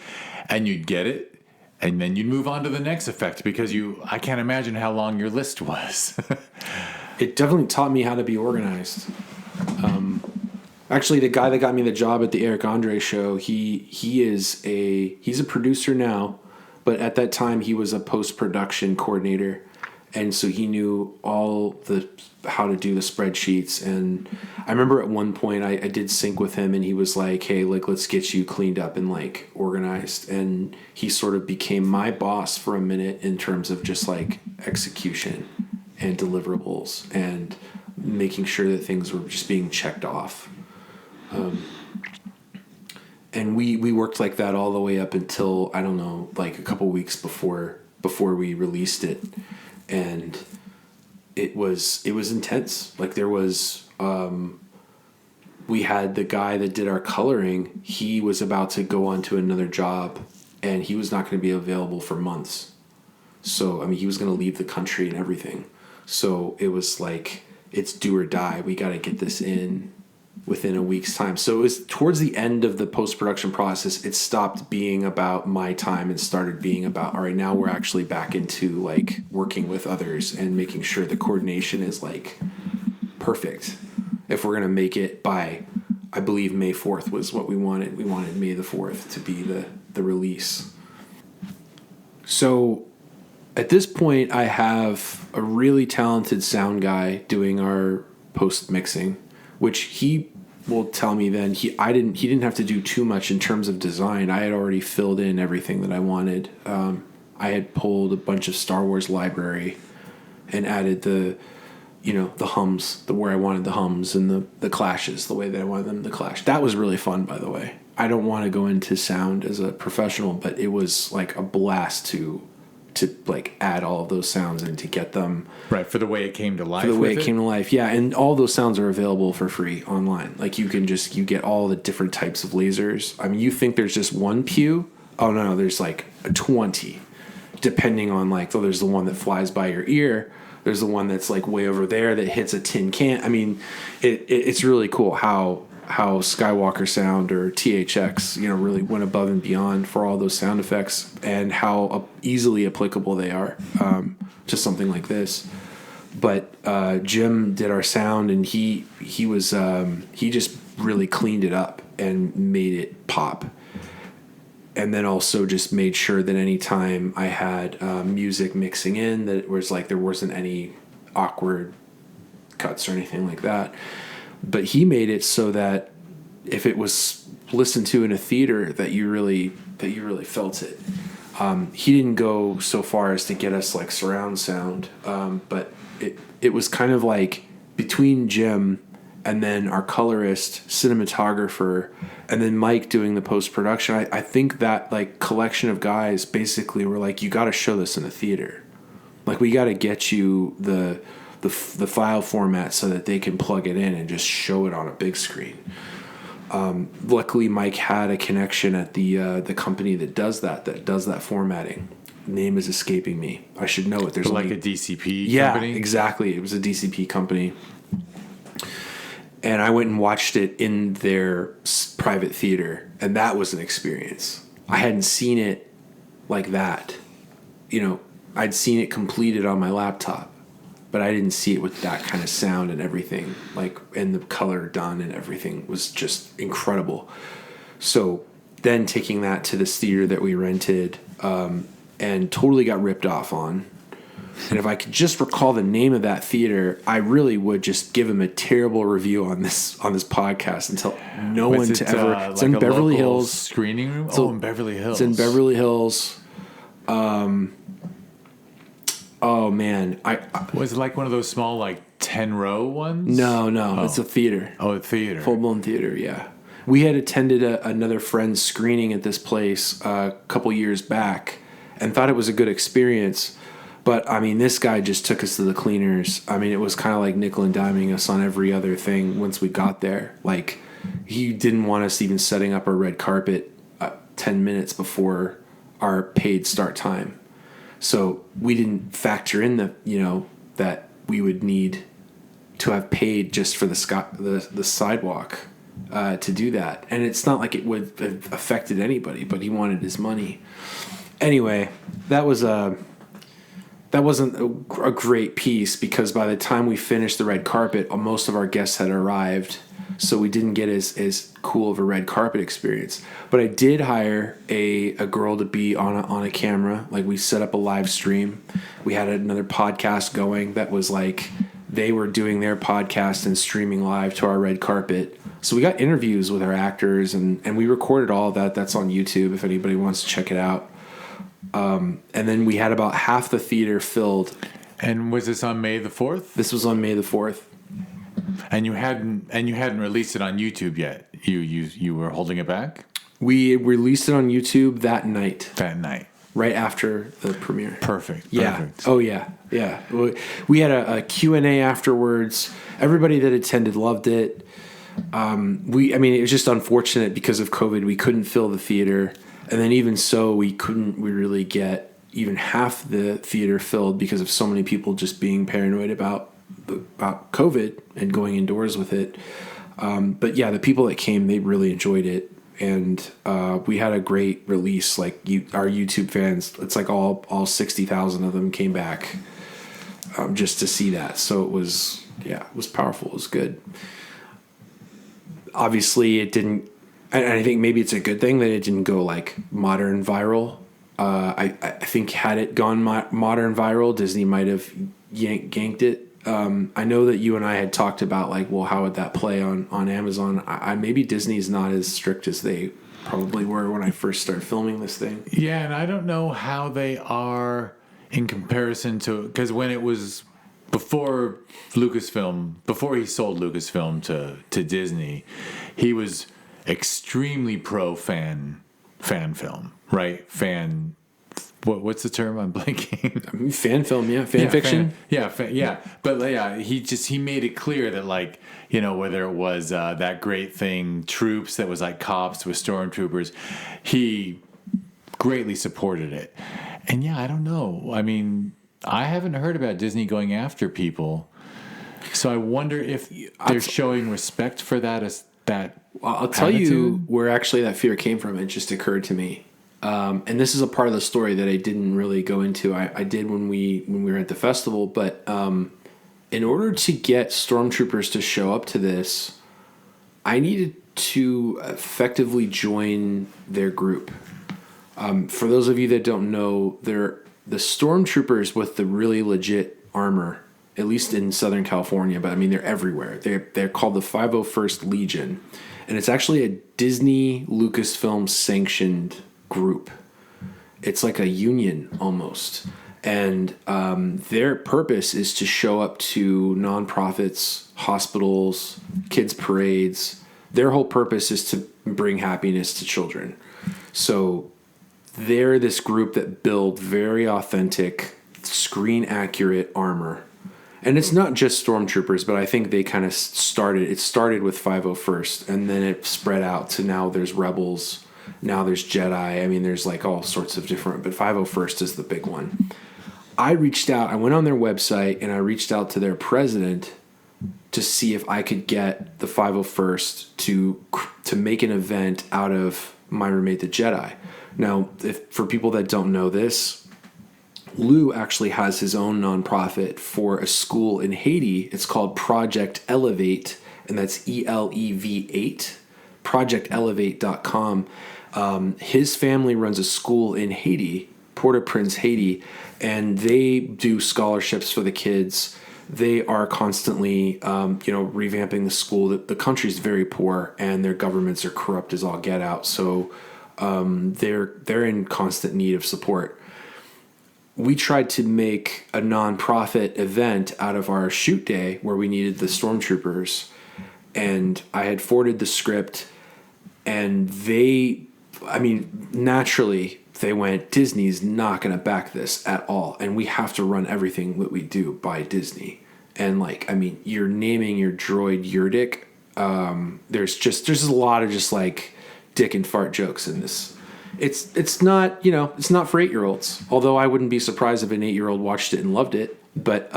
and you'd get it, and then you'd move on to the next effect, because I can't imagine how long your list was. It definitely taught me how to be organized. Actually, the guy that got me the job at the Eric Andre show, he's a producer now, but at that time he was a post-production coordinator. And so he knew how to do the spreadsheets. And I remember at one point I did sync with him, and he was like, hey, like, let's get you cleaned up and like organized. And he sort of became my boss for a minute in terms of just like execution and deliverables and making sure that things were just being checked off. And we worked like that all the way up until, I don't know, like a couple weeks before we released it. And it was intense. Like there was, we had the guy that did our coloring. He was about to go on to another job, and he was not going to be available for months. So, I mean, he was going to leave the country and everything. So it was like, it's do or die. We got to get this in within a week's time. So it was towards the end of the post-production process, it stopped being about my time and started being about, all right, now we're actually back into like working with others and making sure the coordination is like perfect. If we're going to make it by, I believe May 4th was what we wanted. We wanted May the 4th to be the release. So at this point, I have a really talented sound guy doing our post-mixing, which he will tell me then he didn't have to do too much in terms of design. I had already filled in everything that I wanted. I had pulled a bunch of Star Wars library and added the hums, where I wanted the hums, and the clashes, the way that I wanted them to clash. That was really fun, by the way. I don't want to go into sound as a professional, but it was like a blast to like add all of those sounds and to get them Right, for the way it came to life. for the way it came to life. Yeah, and all those sounds are available for free online. Like you get all the different types of lasers. I mean, you think there's just one pew? Oh no, there's like 20, depending on like, there's the one that flies by your ear. There's the one that's like way over there that hits a tin can. I mean, it's really cool how Skywalker Sound or THX, really went above and beyond for all those sound effects and how easily applicable they are to something like this. But Jim did our sound, and he just really cleaned it up and made it pop. And then also just made sure that anytime I had music mixing in, that it was like there wasn't any awkward cuts or anything like that. But he made it so that if it was listened to in a theater, that you really felt it. He didn't go so far as to get us like surround sound, but it was kind of like between Jim and then our colorist, cinematographer, and then Mike doing the post-production. I think that like collection of guys basically were like, you got to show this in a theater. Like we got to get you the file format so that they can plug it in and just show it on a big screen. Luckily, Mike had a connection at the company that does that formatting. Name is escaping me. I should know it. There's like a DCP company? Yeah, exactly. It was a DCP company. And I went and watched it in their private theater, and that was an experience. I hadn't seen it like that. I'd seen it completed on my laptop, but I didn't see it with that kind of sound and everything, like, and the color done and everything was just incredible. So then taking that to this theater that we rented, and totally got ripped off on. And if I could just recall the name of that theater, I really would just give him a terrible review on this podcast until no one to ever. It's like in Beverly Hills screening room. So in Beverly Hills. It's in Beverly Hills. Oh man, I was it like one of those small like 10-row ones? No, it's a theater. Oh, a theater, full blown theater. Yeah, we had attended another friend's screening at this place a couple years back, and thought it was a good experience. But, I mean, this guy just took us to the cleaners. I mean, it was kind of like nickel and diming us on every other thing once we got there. Like, he didn't want us even setting up our red carpet 10 minutes before our paid start time. So we didn't factor in that we would need to have paid just for the sidewalk to do that. And it's not like it would have affected anybody, but he wanted his money. Anyway, that wasn't a great piece because by the time we finished the red carpet, most of our guests had arrived, so we didn't get as cool of a red carpet experience. But I did hire a girl to be on a camera. Like we set up a live stream. We had another podcast going that was like they were doing their podcast and streaming live to our red carpet. So we got interviews with our actors and we recorded all of that. That's on YouTube if anybody wants to check it out. And then we had about half the theater filled. And was this on May the 4th? This was on May the 4th. And you hadn't released it on YouTube yet. You were holding it back? We released it on YouTube that night. Right after the premiere. Perfect. Yeah. Oh yeah. Yeah. We had a Q&A afterwards. Everybody that attended loved it. It was just unfortunate because of COVID. We couldn't fill the theater. And then even so, we really get even half the theater filled because of so many people just being paranoid about COVID and going indoors with it. But yeah, the people that came, they really enjoyed it. And we had a great release. Like our YouTube fans, it's like all 60,000 of them came back just to see that. So it was powerful. It was good. Obviously, it didn't. And I think maybe it's a good thing that it didn't go like modern viral. I think had it gone modern viral, Disney might have yanked it. I know that you and I had talked about like, well, how would that play on Amazon? Maybe Disney's not as strict as they probably were when I first started filming this thing. Yeah, and I don't know how they are in comparison to, because when it was before Lucasfilm, before he sold Lucasfilm to Disney, he was extremely pro fan film, right? what's the term? I'm blanking. Fan film, yeah, fan fiction. But he made it clear that, like, whether it was that great thing, Troops, that was like cops with stormtroopers, he greatly supported it. And I don't know. I mean, I haven't heard about Disney going after people, so I wonder if they're showing respect for that. I'll tell you where actually that fear came from. It just occurred to me. And this is a part of the story that I didn't really go into. I did when we were at the festival, but in order to get stormtroopers to show up to this, I needed to effectively join their group. For those of you that don't know, they're the stormtroopers with the really legit armor, at least in Southern California, but I mean they're everywhere. They're called the 501st Legion, and it's actually a Disney Lucasfilm sanctioned group. It's like a union almost, and their purpose is to show up to nonprofits, hospitals, kids' parades. Their whole purpose is to bring happiness to children. So they're this group that build very authentic, screen accurate armor. And it's not just stormtroopers, but I think they kind of started with 501st, and then it spread out to now there's rebels. Now there's Jedi. I mean, there's like all sorts of different, but 501st is the big one. I went on their website and I reached out to their president to see if I could get the 501st to make an event out of My Roommate the Jedi. Now, for people that don't know this, Lou actually has his own nonprofit for a school in Haiti. It's called Project Elevate, and that's ELEV8, projectelevate.com. His family runs a school in Haiti, Port-au-Prince, Haiti, and they do scholarships for the kids. They are constantly, revamping the school. The country's very poor, and their governments are corrupt as all get out. So they're in constant need of support. We tried to make a nonprofit event out of our shoot day where we needed the stormtroopers, and I had forwarded the script, and naturally they went, Disney's not going to back this at all, and we have to run everything that we do by Disney. And you're naming your droid Yurdik. There's a lot of just like dick and fart jokes in this. It's not, it's not for 8-year-olds, although I wouldn't be surprised if an 8-year-old watched it and loved it. But,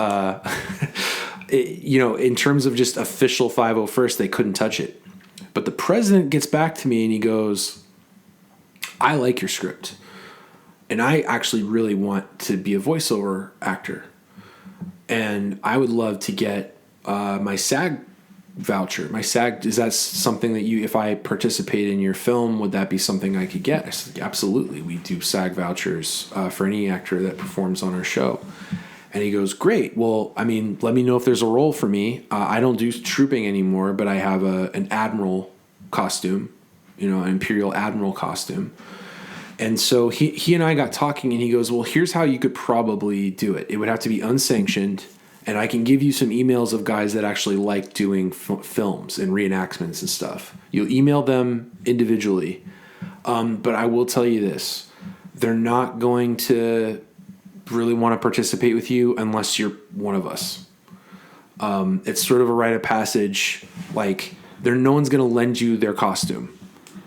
in terms of just official 501st, they couldn't touch it. But the president gets back to me and he goes, I like your script. And I actually really want to be a voiceover actor. And I would love to get my SAG voucher. My SAG, is that something that if I participate in your film, would that be something I could get? I said, absolutely. We do SAG vouchers for any actor that performs on our show. And he goes, great. Well, let me know if there's a role for me. I don't do trooping anymore, but I have an admiral costume, an Imperial Admiral costume. And so he and I got talking, and he goes, well, here's how you could probably do it. It would have to be unsanctioned, and I can give you some emails of guys that actually like doing films and reenactments and stuff. You'll email them individually. But I will tell you this. They're not going to really want to participate with you unless you're one of us. It's sort of a rite of passage. Like, no one's going to lend you their costume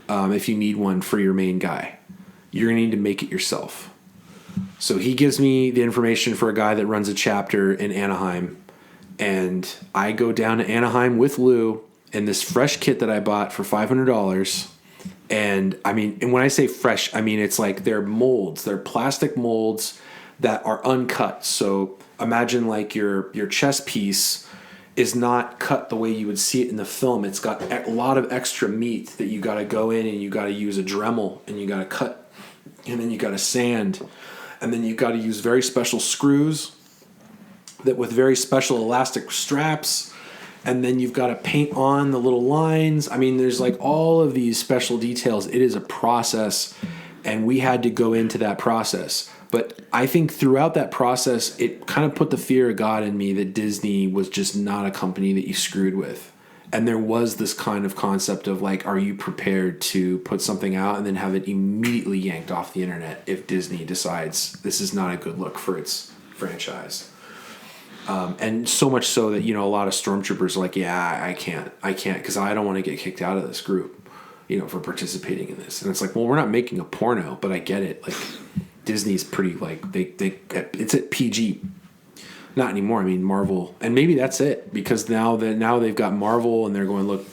if you need one for your main guy. You're going to need to make it yourself. So he gives me the information for a guy that runs a chapter in Anaheim. And I go down to Anaheim with Lou in this fresh kit that I bought for $500. And when I say fresh, it's like they're molds. They're plastic molds that are uncut. So imagine like your chess piece is not cut the way you would see it in the film. It's got a lot of extra meat that you got to go in and you got to use a Dremel and you got to cut, and then you got to sand, and then you got to use very special screws that with very special elastic straps, and then you've got to paint on the little lines. There's like all of these special details. It is a process, and we had to go into that process. But I think throughout that process, it kind of put the fear of God in me that Disney was just not a company that you screwed with. And there was this kind of concept of like, are you prepared to put something out and then have it immediately yanked off the internet if Disney decides this is not a good look for its franchise? And so much so that, a lot of stormtroopers are like, yeah, I can't because I don't want to get kicked out of this group, for participating in this. And it's like, well, we're not making a porno, but I get it. Like Disney's pretty like it's at PG. Not anymore. I mean, Marvel, and maybe that's it because now they've got Marvel and they're going, look,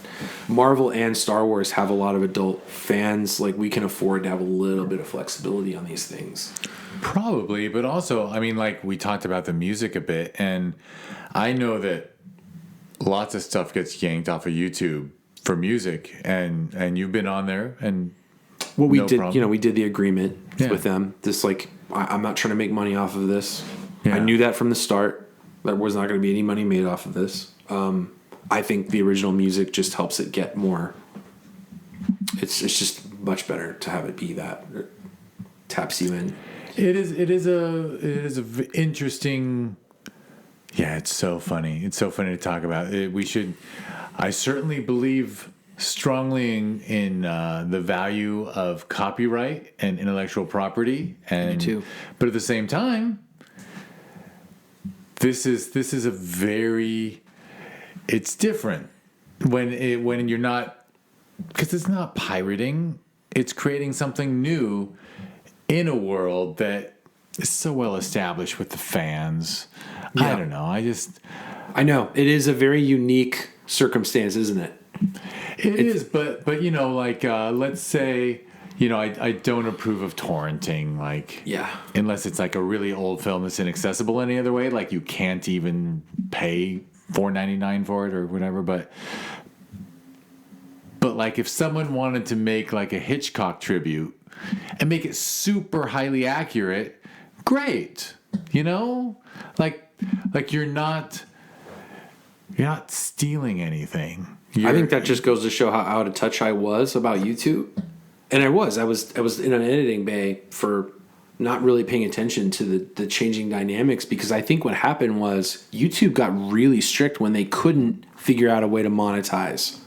Marvel and Star Wars have a lot of adult fans. Like we can afford to have a little bit of flexibility on these things. Probably, but also, I mean, like we talked about the music a bit, and I know that lots of stuff gets yanked off of YouTube for music, and you've been on there, and well, we did, we did the agreement with them. This like, I'm not trying to make money off of this. Yeah. I knew that from the start. There was not going to be any money made off of this. I think the original music just helps it get more. It's just much better to have it be that it taps you in. It is a interesting. Yeah, it's so funny. It's so funny to talk about. I certainly believe strongly in the value of copyright and intellectual property, and me too. But at the same time, this is a very. It's different when you're not, because it's not pirating. It's creating something new in a world that is so well established with the fans. Yeah. I don't know. I know it is a very unique circumstance, isn't it? It is, but like let's say, I don't approve of torrenting, like unless it's like a really old film that's inaccessible any other way, like you can't even pay $4.99 for it or whatever, but like if someone wanted to make like a Hitchcock tribute and make it super highly accurate, great. Like you're not stealing anything. I think that just goes to show how out of touch I was about YouTube. And I was in an editing bay for not really paying attention to the changing dynamics, because I think what happened was YouTube got really strict when they couldn't figure out a way to monetize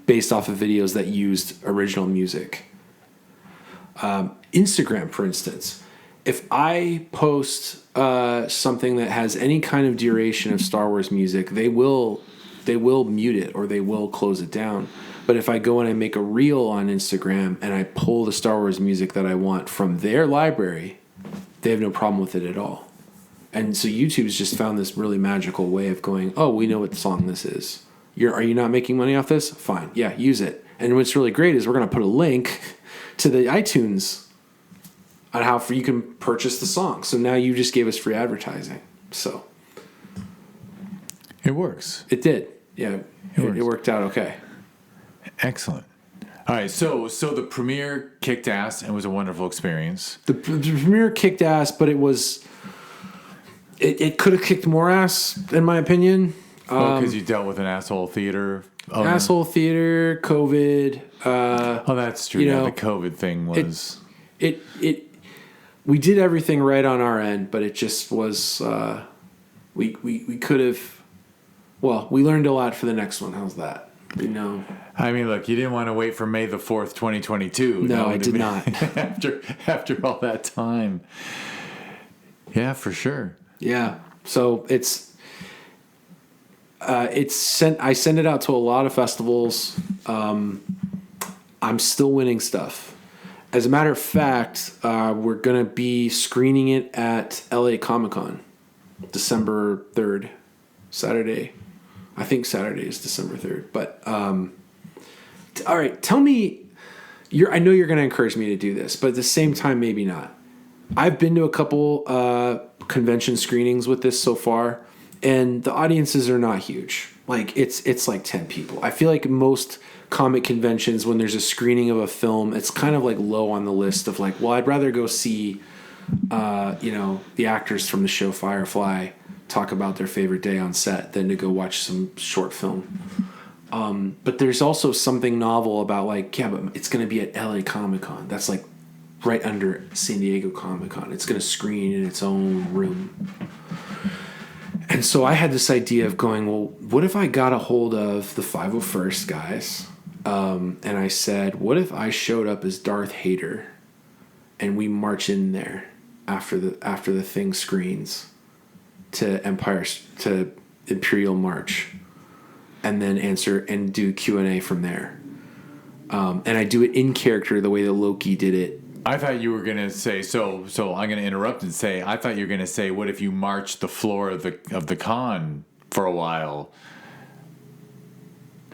based off of videos that used original music. Instagram, for instance, if I post something that has any kind of duration of Star Wars music, they will mute it or they will close it down. But if I go and I make a reel on Instagram and I pull the Star Wars music that I want from their library, they have no problem with it at all. And so YouTube's just found this really magical way of going, oh, we know what song this is. Are you not making money off this? Fine. Yeah, use it. And what's really great is we're going to put a link to the iTunes on how you can purchase the song. So now you just gave us free advertising. So it works. It did. Yeah, it worked out okay. Excellent. All right, so the premiere kicked ass and was a wonderful experience. The premiere kicked ass, but it could have kicked more ass, in my opinion. Because you dealt with an asshole theater owner. Asshole theater, COVID. That's true. The COVID thing was... We did everything right on our end, but it just was... we could have... Well, we learned a lot for the next one. How's that? I mean, look, you didn't want to wait for May the 4th, 2022. No, I did not. after all that time. Yeah, for sure. Yeah. So I send it out to a lot of festivals. I'm still winning stuff. As a matter of fact, we're going to be screening it at LA Comic-Con, December 3rd, Saturday. I think Saturday is December 3rd. But, all right, tell me, I know you're going to encourage me to do this, but at the same time, maybe not. I've been to a couple convention screenings with this so far, and the audiences are not huge. Like, it's like 10 people. I feel like most comic conventions, when there's a screening of a film, it's kind of like low on the list of like, well, I'd rather go see, the actors from the show Firefly talk about their favorite day on set than to go watch some short film. But there's also something novel about like, yeah, but it's going to be at LA Comic-Con. That's like right under San Diego Comic-Con. It's going to screen in its own room. And so I had this idea of going, well, what if I got a hold of the 501st guys? And I said, what if I showed up as Darth Vader and we march in there after the thing screens to Imperial March, and then answer and do Q&A from there. And I do it in character the way that Loki did it. I thought you were going to say, so I'm going to interrupt and say, I thought you were going to say, what if you marched the floor of the con for a while?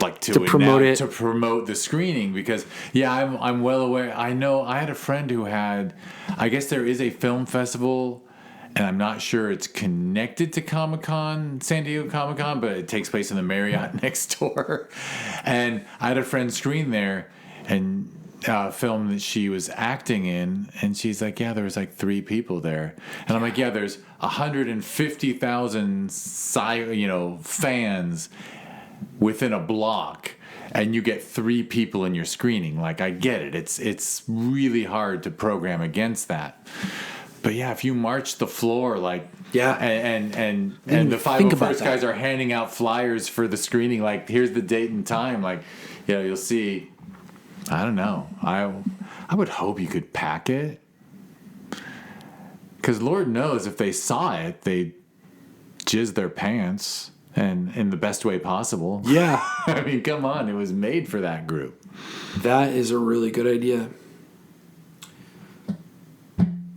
Like to promote it. To promote the screening, because I'm well aware. I know I had a friend who had, I guess there is a film festival, and I'm not sure it's connected to Comic-Con, San Diego Comic-Con, but it takes place in the Marriott next door. And I had a friend screen there and film that she was acting in, and she's like, yeah, there was like 3 people there. And I'm like, yeah, there's 150,000 fans within a block, and you get 3 people in your screening. Like, I get it. It's really hard to program against that. But yeah, if you march the floor, like, yeah, and the 501st guys are handing out flyers for the screening, like, here's the date and time, like, you'll see. I don't know. I would hope you could pack it, because Lord knows if they saw it, they'd jizz their pants, and in the best way possible. Yeah. I mean, come on, it was made for that group. That is a really good idea.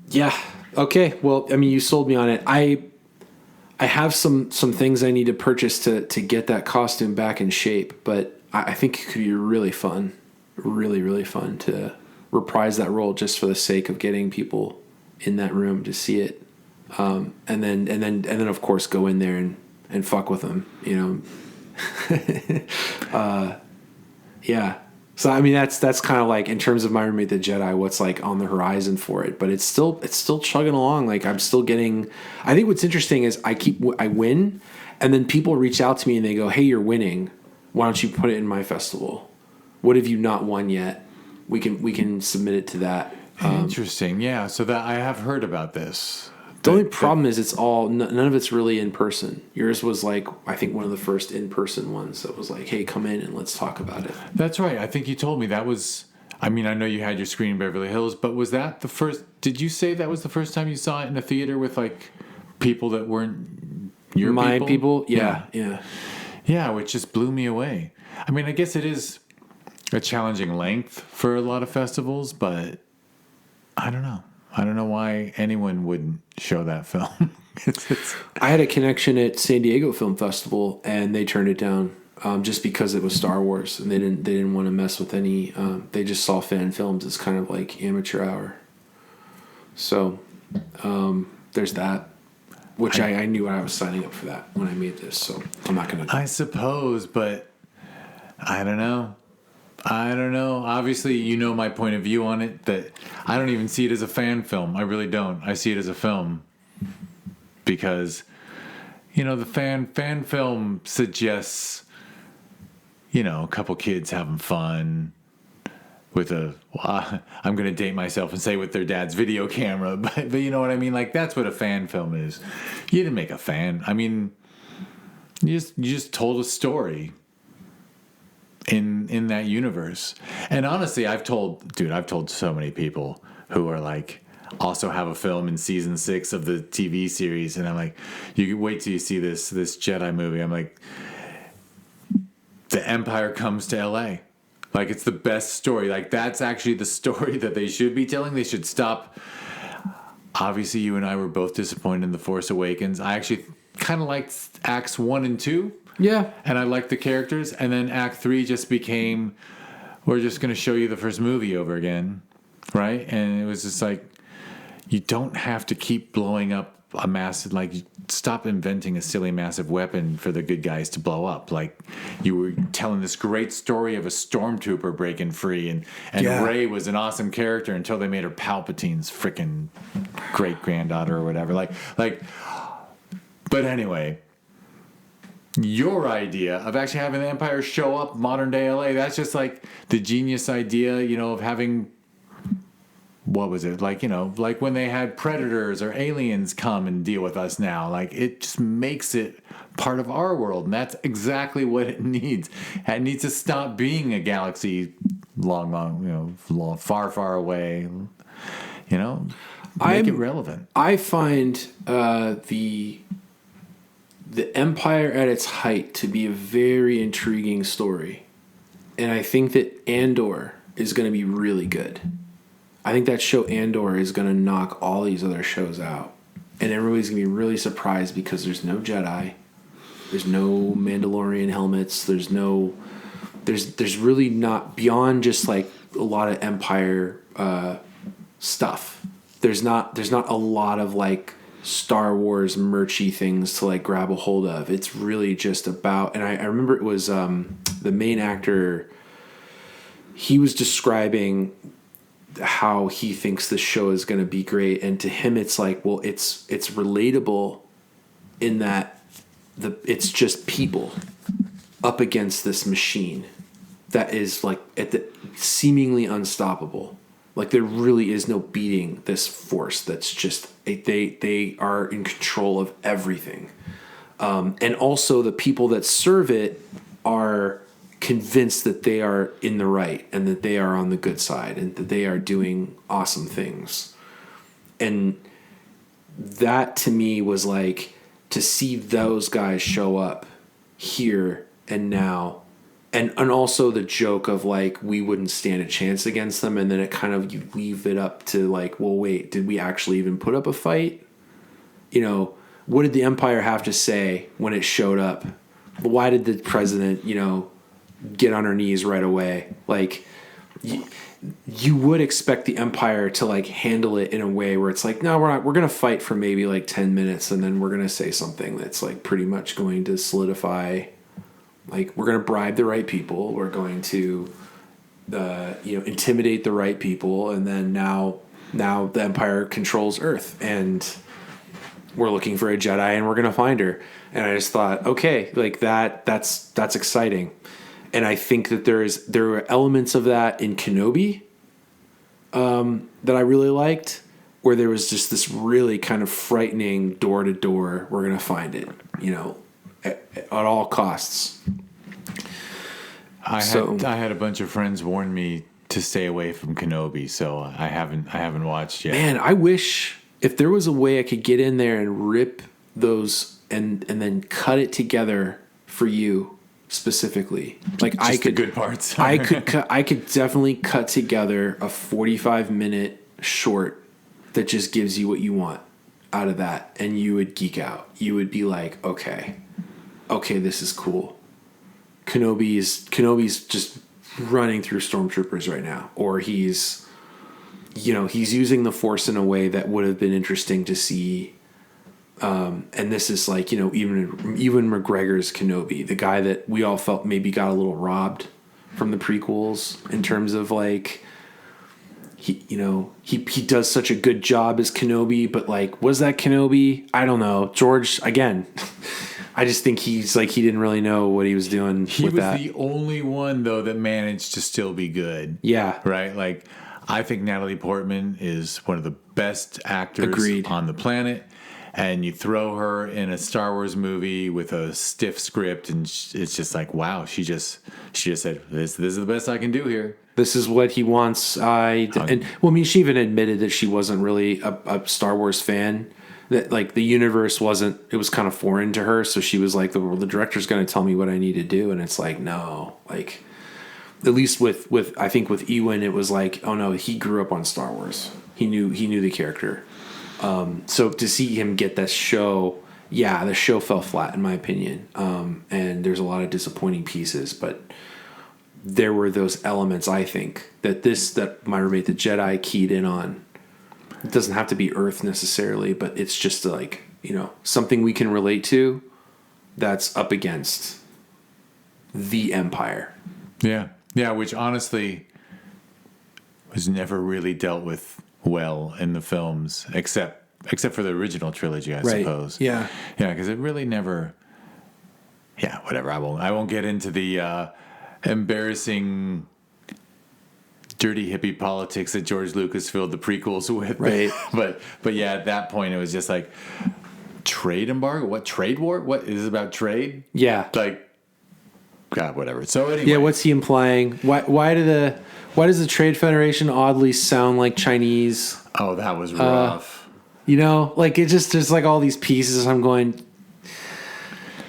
Yeah. Okay. Well, I mean, you sold me on it. I have some things I need to purchase to get that costume back in shape, but I think it could be really fun, really, really fun to reprise that role just for the sake of getting people in that room to see it. And then of course go in there and fuck with them, yeah. So I mean that's kind of like, in terms of My Roommate the Jedi, what's like on the horizon for it, but it's still chugging along. Like, I'm still getting. I think what's interesting is I win, and then people reach out to me and they go, "Hey, you're winning. Why don't you put it in my festival? What have you not won yet? We can submit it to that." Interesting. Yeah. So that I have heard about this. The only problem is it's all none of it's really in person. Yours was like, I think, one of the first in person ones that was like, hey, come in and let's talk about it. That's right. I think you told me that was. I mean, I know you had your screen in Beverly Hills, but was that the first? Did you say that was the first time you saw it in a theater with like people that weren't my people? Yeah. Yeah, which just blew me away. I mean, I guess it is a challenging length for a lot of festivals, but I don't know. I don't know why anyone wouldn't show that film. I had a connection at San Diego Film Festival, and they turned it down just because it was Star Wars, and they didn't want to mess with any. They just saw fan films as kind of like amateur hour. So there's that, which I knew I was signing up for that when I made this. So I'm not gonna. I suppose, but I don't know. Obviously, you know my point of view on it, that I don't even see it as a fan film. I really don't. I see it as a film because, the fan film suggests, a couple kids having fun with I'm going to date myself and say with their dad's video camera, but you know what I mean? Like, that's what a fan film is. You didn't make a fan. I mean, you just told a story in that universe. And honestly, I've told so many people who are like, also have a film in season 6 of the TV series, and I'm like, you can wait till you see this Jedi movie. I'm like, the Empire comes to LA. Like, it's the best story. Like, that's actually the story that they should be telling. They should stop. Obviously, you and I were both disappointed in The Force Awakens. I actually kind of liked Acts 1 and 2. Yeah. And I liked the characters. And then Act 3 just became, we're just going to show you the first movie over again. Right? And it was just like, you don't have to keep blowing up a massive, like, stop inventing a silly massive weapon for the good guys to blow up. Like, you were telling this great story of a stormtrooper breaking free, and Rey was an awesome character until they made her Palpatine's freaking great granddaughter or whatever. Like, but anyway, your idea of actually having the Empire show up modern day LA, that's just like the genius idea, of having what was it? Like, like when they had predators or aliens come and deal with us now. Like, it just makes it part of our world. And that's exactly what it needs. It needs to stop being a galaxy far, far away. Make it relevant. I find the Empire at its height to be a very intriguing story. And I think that Andor is going to be really good. I think that show Andor is going to knock all these other shows out. And everybody's going to be really surprised because there's no Jedi. There's no Mandalorian helmets. There's really not, beyond just like a lot of Empire stuff. There's not a lot of like Star Wars merchy things to like grab a hold of. It's really just about, and I remember it was the main actor, he was describing how he thinks the show is going to be great, and to him it's like, well, it's relatable in that it's just people up against this machine that is like seemingly unstoppable. Like there really is no beating this force. That's just they are in control of everything, and also the people that serve it are convinced that they are in the right and that they are on the good side and that they are doing awesome things. And that to me was like, to see those guys show up here and now, and also the joke of like, we wouldn't stand a chance against them. And then it kind of, you leave it up to like, well, wait, did we actually even put up a fight? What did the Empire have to say when it showed up? Why did the president, get on her knees right away? Like, you would expect the Empire to like handle it in a way where it's like, no, we're not. We're going to fight for maybe like 10 minutes, and then we're going to say something that's like pretty much going to solidify. Like, we're going to bribe the right people. We're going to, intimidate the right people, and then now the Empire controls Earth, and we're looking for a Jedi, and we're going to find her. And I just thought, okay, like that's exciting. And I think that there are elements of that in Kenobi that I really liked, where there was just this really kind of frightening door to door, we're going to find it, at all costs. I had a bunch of friends warn me to stay away from Kenobi, so I haven't watched yet. Man, I wish if there was a way I could get in there and rip those and then cut it together for you specifically. Like, just I could, the good parts. I could definitely cut together a 45-minute short that just gives you what you want out of that, and you would geek out. You would be like, okay, this is cool. Kenobi's just running through stormtroopers right now, or he's using the Force in a way that would have been interesting to see. And this is like, even McGregor's Kenobi, the guy that we all felt maybe got a little robbed from the prequels in terms of like, he does such a good job as Kenobi, but like, was that Kenobi? I don't know. George, again, I just think he's like, he didn't really know what he was doing. He was the only one though that managed to still be good. Yeah. Right. Like, I think Natalie Portman is one of the best actors Agreed. on the planet. And you throw her in a Star Wars movie with a stiff script, and it's just like, wow, she just said, this is the best I can do here. This is what he wants. She even admitted that she wasn't really a Star Wars fan. That like the universe it was kind of foreign to her. So she was like, the director's going to tell me what I need to do. And it's like, no, like, at least with I think with Ewan, it was like, oh no, he grew up on Star Wars. He knew the character. So to see him get that show, the show fell flat in my opinion. And there's a lot of disappointing pieces, but there were those elements, I think, that my roommate, the Jedi, keyed in on. It doesn't have to be Earth necessarily, but it's just like, something we can relate to that's up against the Empire. Yeah. Yeah. Which honestly was never really dealt with well in the films, except for the original trilogy, I suppose. Yeah. Yeah, because it really never. Yeah, whatever. I won't get into the embarrassing dirty hippie politics that George Lucas filled the prequels with. Right. but yeah, at that point it was just like trade embargo. What, trade war? What is it about trade? Yeah. Like, God, whatever. So anyway, Yeah, what's he implying? Why does the Trade Federation oddly sound like Chinese? Oh, that was rough. You know, like it just there's like all these pieces. I'm going.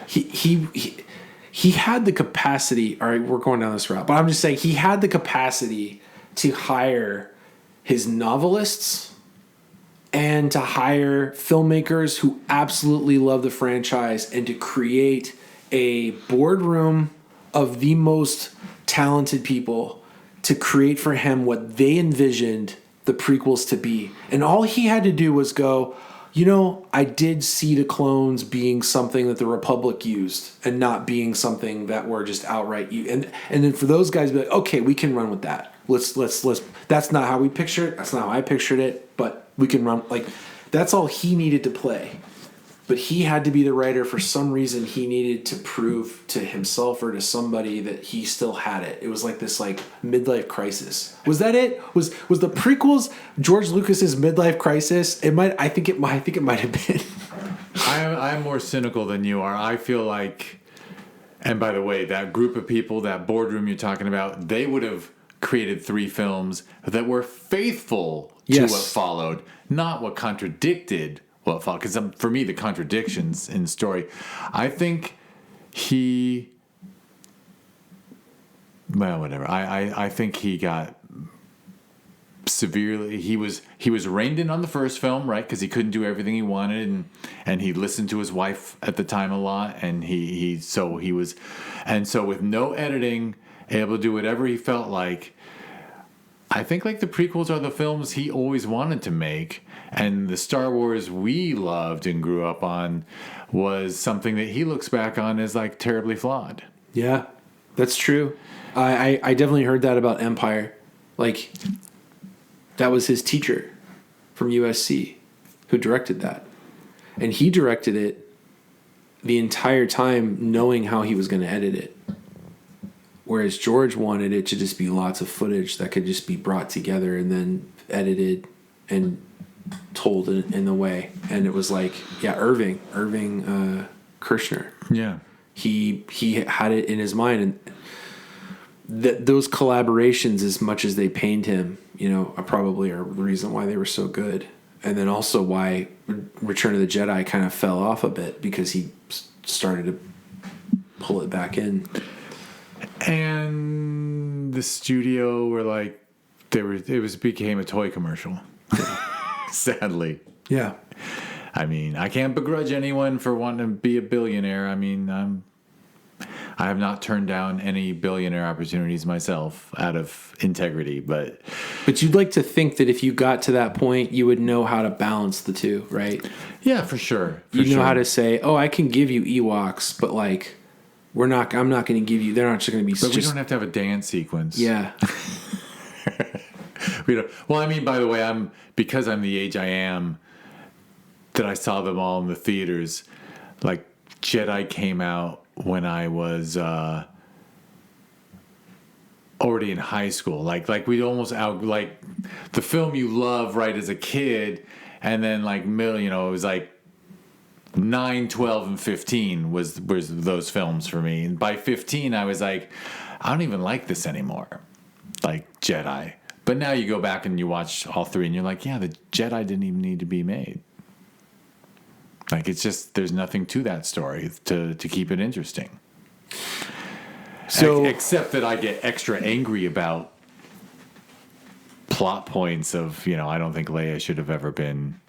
He had the capacity. All right, we're going down this route, but I'm just saying he had the capacity to hire his novelists and to hire filmmakers who absolutely love the franchise and to create a boardroom of the most talented people to create for him what they envisioned the prequels to be. And all he had to do was go, you know, I did see the clones being something that the Republic used and not being something that were just outright and then for those guys to be like, okay, we can run with that. Let's that's not how we picture it. That's not how I pictured it, but we can run like that's all he needed to play. But he had to be the writer for some reason. He needed to prove to himself or to somebody that he still had it. It was like this like midlife crisis. Was that it? Was the prequels George Lucas's midlife crisis? I think it might have been. I'm more cynical than you are. I feel like, and by the way, that group of people, that boardroom you're talking about, they would have created 3 films that were faithful to what followed, not what contradicted what followed. Because for me, the contradictions in the story, I think whatever. I think he got severely. He was reined in on the first film, right? Because he couldn't do everything he wanted, and he listened to his wife at the time a lot, and so with no editing, able to do whatever he felt like. I think like the prequels are the films he always wanted to make, and the Star Wars we loved and grew up on was something that he looks back on as like terribly flawed. Yeah, that's true. I definitely heard that about Empire. Like, that was his teacher from USC who directed that. And he directed it the entire time knowing how he was going to edit it. Whereas George wanted it to just be lots of footage that could just be brought together and then edited and told in the way. And it was like, yeah, Irving Kershner. Yeah. He had it in his mind, and those collaborations, as much as they pained him, you know, probably are the reason why they were so good. And then also why Return of the Jedi kind of fell off a bit, because he started to pull it back in. And the studio were like, it became a toy commercial. Sadly. Yeah. I mean, I can't begrudge anyone for wanting to be a billionaire. I mean, I have not turned down any billionaire opportunities myself out of integrity, but you'd like to think that if you got to that point, you would know how to balance the two, right? Yeah, for sure. You know how to say, "Oh, I can give you Ewoks, but like, I'm not going to give you. They're not just going to be." But we don't have to have a dance sequence. Yeah. We don't. Well, I mean, by the way, because I'm the age I am, that I saw them all in the theaters. Like, Jedi came out when I was already in high school. Like we'd almost like the film you love right as a kid, and then like it was like 9, 12, and 15 was those films for me. And by 15, I was like, I don't even like this anymore, like Jedi. But now you go back and you watch all 3, and you're like, yeah, the Jedi didn't even need to be made. Like, it's just, there's nothing to that story to keep it interesting. So, except that I get extra angry about plot points of, I don't think Leia should have ever been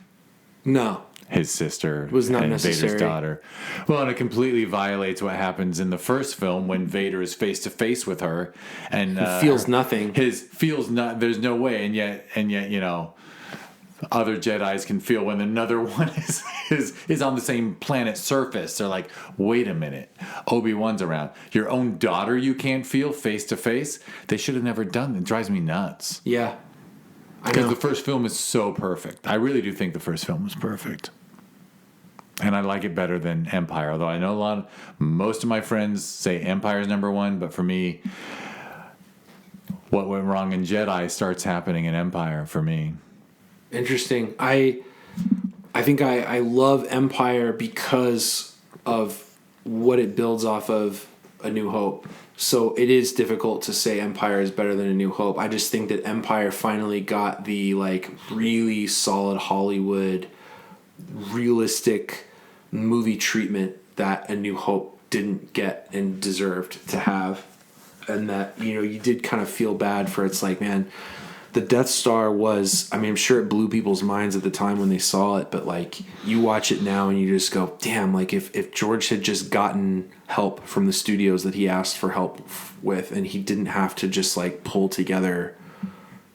his sister. Was not and necessary. Vader's daughter. Well, and it completely violates what happens in the first film when Vader is face to face with her, and he feels nothing. There's no way, and yet, other Jedis can feel when another one is on the same planet surface. They're like, wait a minute, Obi-Wan's around. Your own daughter you can't feel face to face? They should have never done that. It drives me nuts. Yeah. Because the first film is so perfect. I really do think the first film was perfect. And I like it better than Empire. Although I know most of my friends say Empire is number 1, but for me, what went wrong in Jedi starts happening in Empire for me. Interesting. I think I love Empire because of what it builds off of A New Hope. So it is difficult to say Empire is better than A New Hope. I just think that Empire finally got the like really solid Hollywood, realistic movie treatment that A New Hope didn't get and deserved to have. And that, you know, you did kind of feel bad for, it's like, man, the Death Star was, I mean, I'm sure it blew people's minds at the time when they saw it, but like you watch it now and you just go, damn, like if George had just gotten help from the studios that he asked for help with, and he didn't have to just like pull together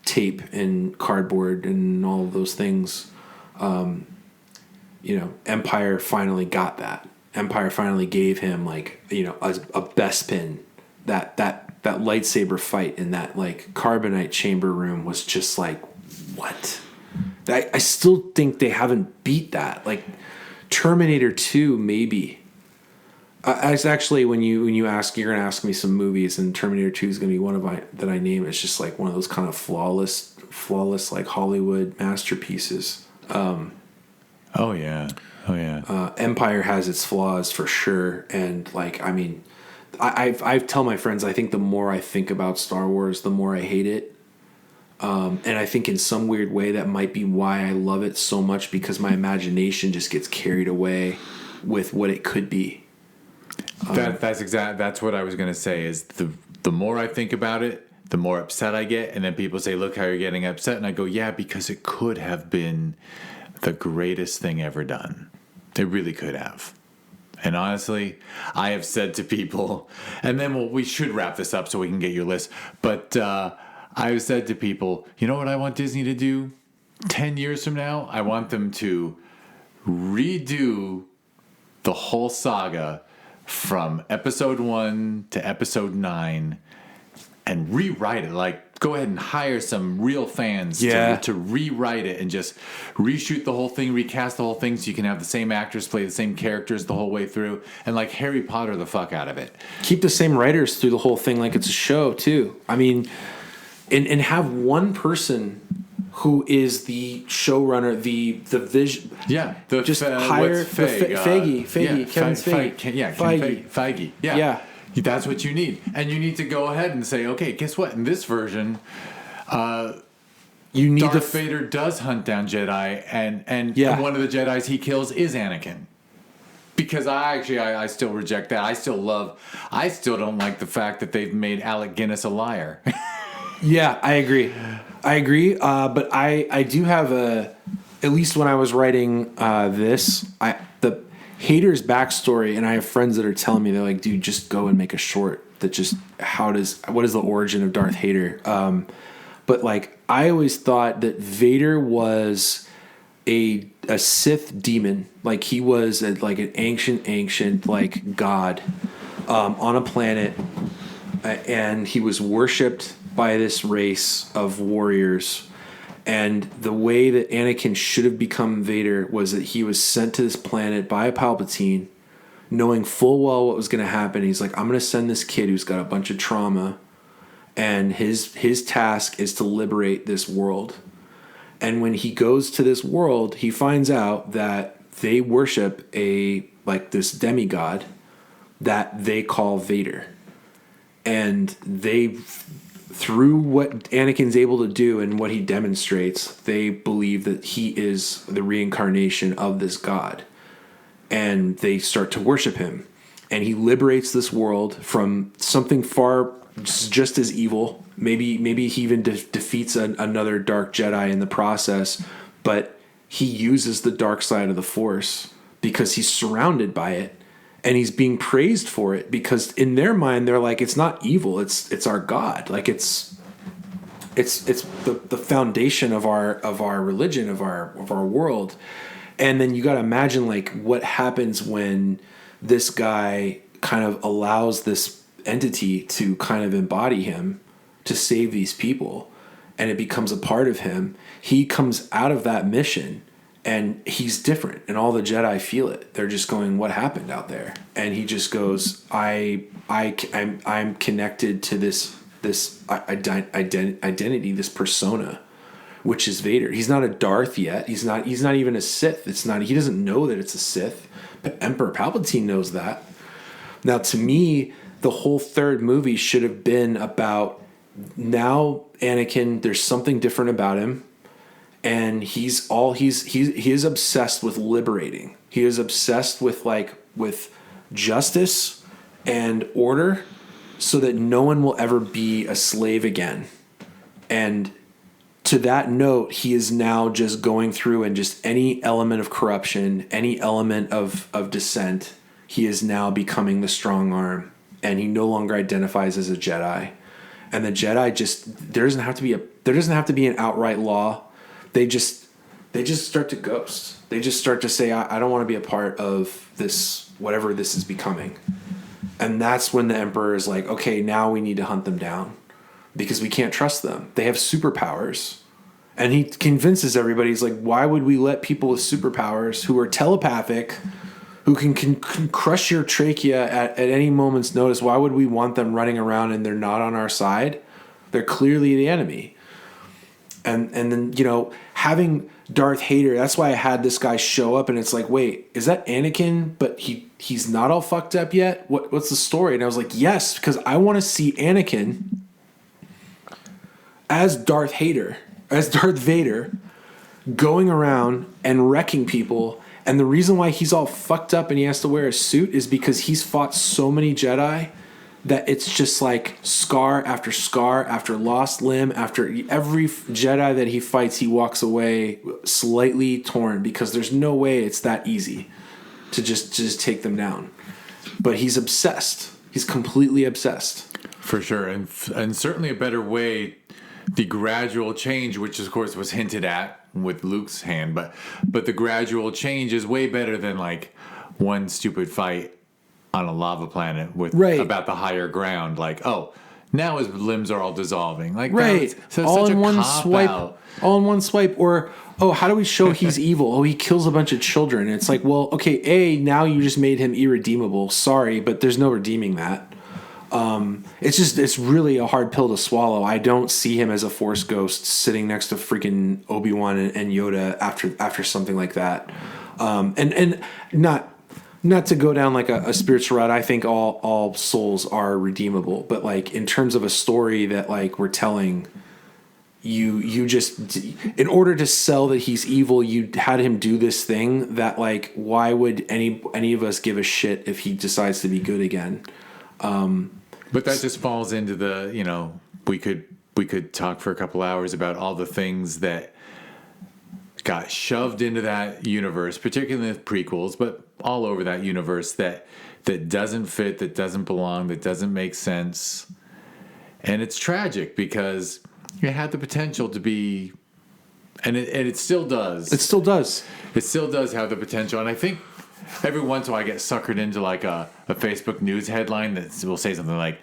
tape and cardboard and all of those things, you know, Empire finally got that. Empire finally gave him like, you know, a Bespin. That lightsaber fight in that like carbonite chamber room was just like, what? I still think they haven't beat that. Like Terminator 2, maybe. It's actually when you ask, you're gonna ask me some movies, and Terminator 2 is gonna be one of that I name. It's just like one of those kind of flawless like Hollywood masterpieces. Oh yeah. Empire has its flaws for sure, and like I mean, I tell my friends, I think the more I think about Star Wars, the more I hate it. And I think in some weird way that might be why I love it so much, because my imagination just gets carried away with what it could be. That's what I was going to say, is the more I think about it, the more upset I get. And then people say, look how you're getting upset. And I go, yeah, because it could have been the greatest thing ever done. It really could have. And honestly, I have said to people, and then we should wrap this up so we can get your list. But I've said to people, you know what I want Disney to do 10 years from now? I want them to redo the whole saga from episode 1 to episode 9 and rewrite it. Like, go ahead and hire some real fans to rewrite it and just reshoot the whole thing, recast the whole thing, so you can have the same actors play the same characters the whole way through, and like Harry Potter the fuck out of it. Keep the same writers through the whole thing like it's a show too. I mean, and have one person who is the showrunner, the vision. Yeah, just hire Feige, Kevin Feige. Feige. Yeah. That's what you need. And you need to go ahead and say, okay, guess what? In this version, you need Darth Vader does hunt down Jedi, and one of the Jedis he kills is Anakin. Because I still reject that. I still don't like the fact that they've made Alec Guinness a liar. Yeah, I agree. But I do have at least when I was writing the Hader's backstory, and I have friends that are telling me, they're like, dude, just go and make a short that just what is the origin of Darth Vader? But like, I always thought that Vader was a Sith demon. Like he was like an ancient like god on a planet, and he was worshipped by this race of warriors. And the way that Anakin should have become Vader was that he was sent to this planet by Palpatine, knowing full well what was going to happen. He's like, I'm going to send this kid who's got a bunch of trauma, and his task is to liberate this world. And when he goes to this world, he finds out that they worship this demigod that they call Vader. And through what Anakin's able to do and what he demonstrates, they believe that he is the reincarnation of this god. And they start to worship him. And he liberates this world from something far just as evil. Maybe he even defeats another dark Jedi in the process. But he uses the dark side of the Force because he's surrounded by it. And he's being praised for it because in their mind they're like, it's not evil, it's our God. Like it's the foundation of our religion, of our world. And then you got to imagine like what happens when this guy kind of allows this entity to kind of embody him to save these people, and it becomes a part of him. He comes out of that mission. And he's different, and all the Jedi feel it. They're just going, "What happened out there?" And he just goes, "I'm connected to this identity, this persona, which is Vader. He's not a Darth yet. He's not even a Sith. He doesn't know that it's a Sith. But Emperor Palpatine knows that. Now, to me, the whole third movie should have been about now Anakin, there's something different about him. And he is obsessed with liberating. He is obsessed with justice and order so that no one will ever be a slave again. And to that note, he is now just going through and just any element of corruption, any element of dissent, he is now becoming the strong arm. And he no longer identifies as a Jedi. And the Jedi there doesn't have to be an outright law. They just start to ghost. They just start to say, I don't want to be a part of this, whatever this is becoming. And that's when the Emperor is like, okay, now we need to hunt them down because we can't trust them. They have superpowers. And he convinces everybody, he's like, why would we let people with superpowers who are telepathic, who can crush your trachea at any moment's notice, why would we want them running around and they're not on our side? They're clearly the enemy. And then, having Darth Vader, that's why I had this guy show up and it's like, wait, is that Anakin? But he's not all fucked up yet? What's the story? And I was like, yes, because I want to see Anakin as Darth Vader, going around and wrecking people. And the reason why he's all fucked up and he has to wear a suit is because he's fought so many Jedi that it's just like scar after lost limb, after every Jedi that he fights, he walks away slightly torn because there's no way it's that easy to just take them down. But he's obsessed. He's completely obsessed. For sure. And certainly a better way, the gradual change, which of course was hinted at with Luke's hand, but the gradual change is way better than like one stupid fight on a lava planet with about the higher ground. Like, oh, now his limbs are all dissolving. Like, right. So all such in a one cop swipe. out. All in one swipe. Or, oh, how do we show he's evil? Oh, he kills a bunch of children. It's like, well, okay, now you just made him irredeemable. Sorry, but there's no redeeming that. It's really a hard pill to swallow. I don't see him as a Force ghost sitting next to freaking Obi-Wan and Yoda after something like that. And not to go down like a spiritual route. I think all souls are redeemable, but like in terms of a story that like we're telling, you just, in order to sell that he's evil, you had him do this thing that like, why would any of us give a shit if he decides to be good again? But that just falls into the, we could talk for a couple hours about all the things that got shoved into that universe, particularly the prequels, but all over that universe that doesn't fit, that doesn't belong, that doesn't make sense. And it's tragic because it had the potential to be, and it still does. It still does. It still does have the potential. And I think every once in a while I get suckered into like a Facebook news headline that will say something like,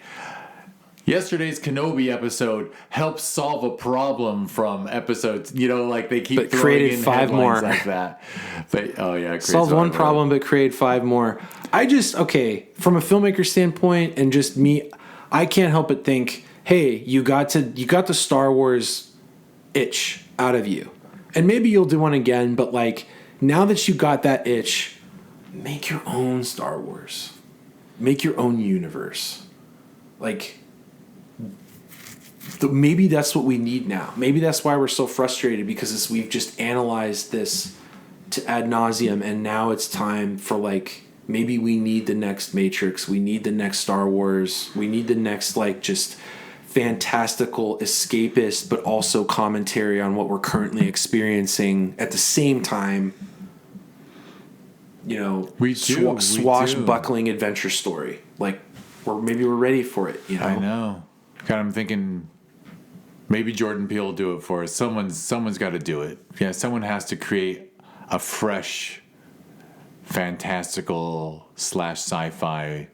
yesterday's Kenobi episode helps solve a problem from episodes. Like they keep throwing created in 5 more like that. But solved one problem, but create 5 more. From a filmmaker standpoint, and just me, I can't help but think, hey, you got the Star Wars itch out of you, and maybe you'll do one again. But like now that you got that itch, make your own Star Wars, make your own universe, like. Maybe that's what we need now. Maybe that's why we're so frustrated, because we've just analyzed this to ad nauseum, and now it's time for like, maybe we need the next Matrix, we need the next Star Wars, we need the next like just fantastical escapist, but also commentary on what we're currently experiencing at the same time. Swashbuckling adventure story. Like maybe we're ready for it. I know. God, I'm thinking. Maybe Jordan Peele will do it for us. Someone's got to do it. Yeah, someone has to create a fresh, fantastical / sci-fi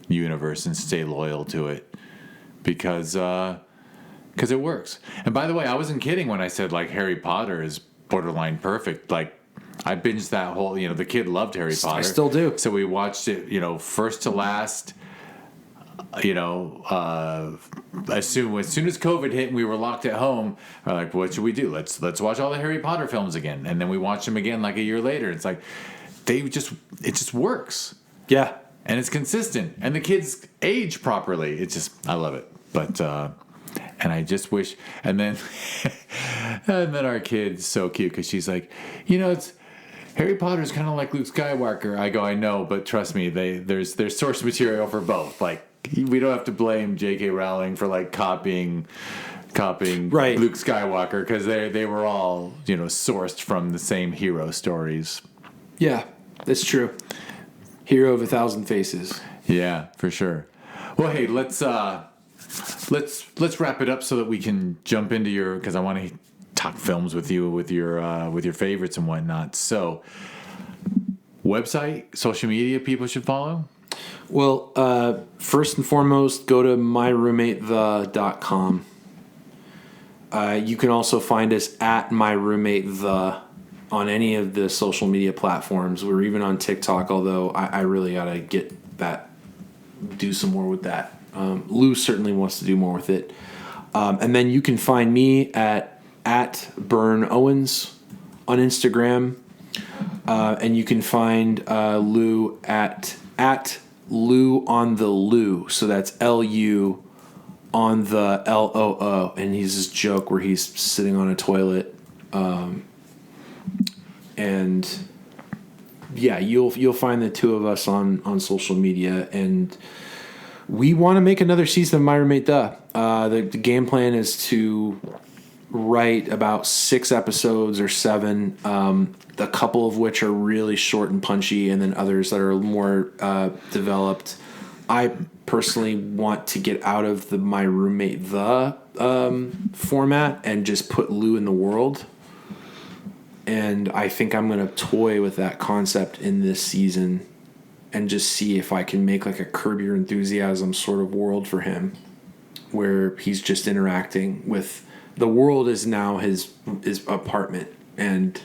universe and stay loyal to it, because it works. And by the way, I wasn't kidding when I said like Harry Potter is borderline perfect. Like I binged that whole. The kid loved Harry Potter. I still do. So we watched it. First to last. as soon as COVID hit and we were locked at home, we're like, what should we do? Let's watch all the Harry Potter films again, and then we watch them again like a year later. It's like it just works. Yeah, and it's consistent, and the kids age properly. I love it. But and I just wish, and then our kid's so cute because she's like, it's. Harry Potter's kind of like Luke Skywalker. I go, I know, but trust me, there's source material for both. Like, we don't have to blame J.K. Rowling for like copying right. Luke Skywalker, because they were all sourced from the same hero stories. Yeah, that's true. Hero of 1,000 faces. Yeah, for sure. Well, hey, let's wrap it up so that we can jump into because I want to talk films with you with your favorites and whatnot. So, website, social media people should follow? Well, first and foremost, go to myroommateth.com. You can also find us at myroommateth on any of the social media platforms. We're even on TikTok, although I really gotta do some more with that. Lou certainly wants to do more with it. And then you can find me at Byrne Owens on Instagram. And you can find Lou at Lou on the Lou. So that's Lu on the LOO. And he's this joke where he's sitting on a toilet. And yeah, you'll find the two of us on social media. And we want to make another season of My Roommate The game plan is to write about 6 episodes or 7, a couple of which are really short and punchy, and then others that are more developed. I personally want to get out of the My Roommate The format and just put Lou in the world. And I think I'm going to toy with that concept in this season and just see if I can make like a Curb Your Enthusiasm sort of world for him, where he's just interacting with the world is now his apartment, and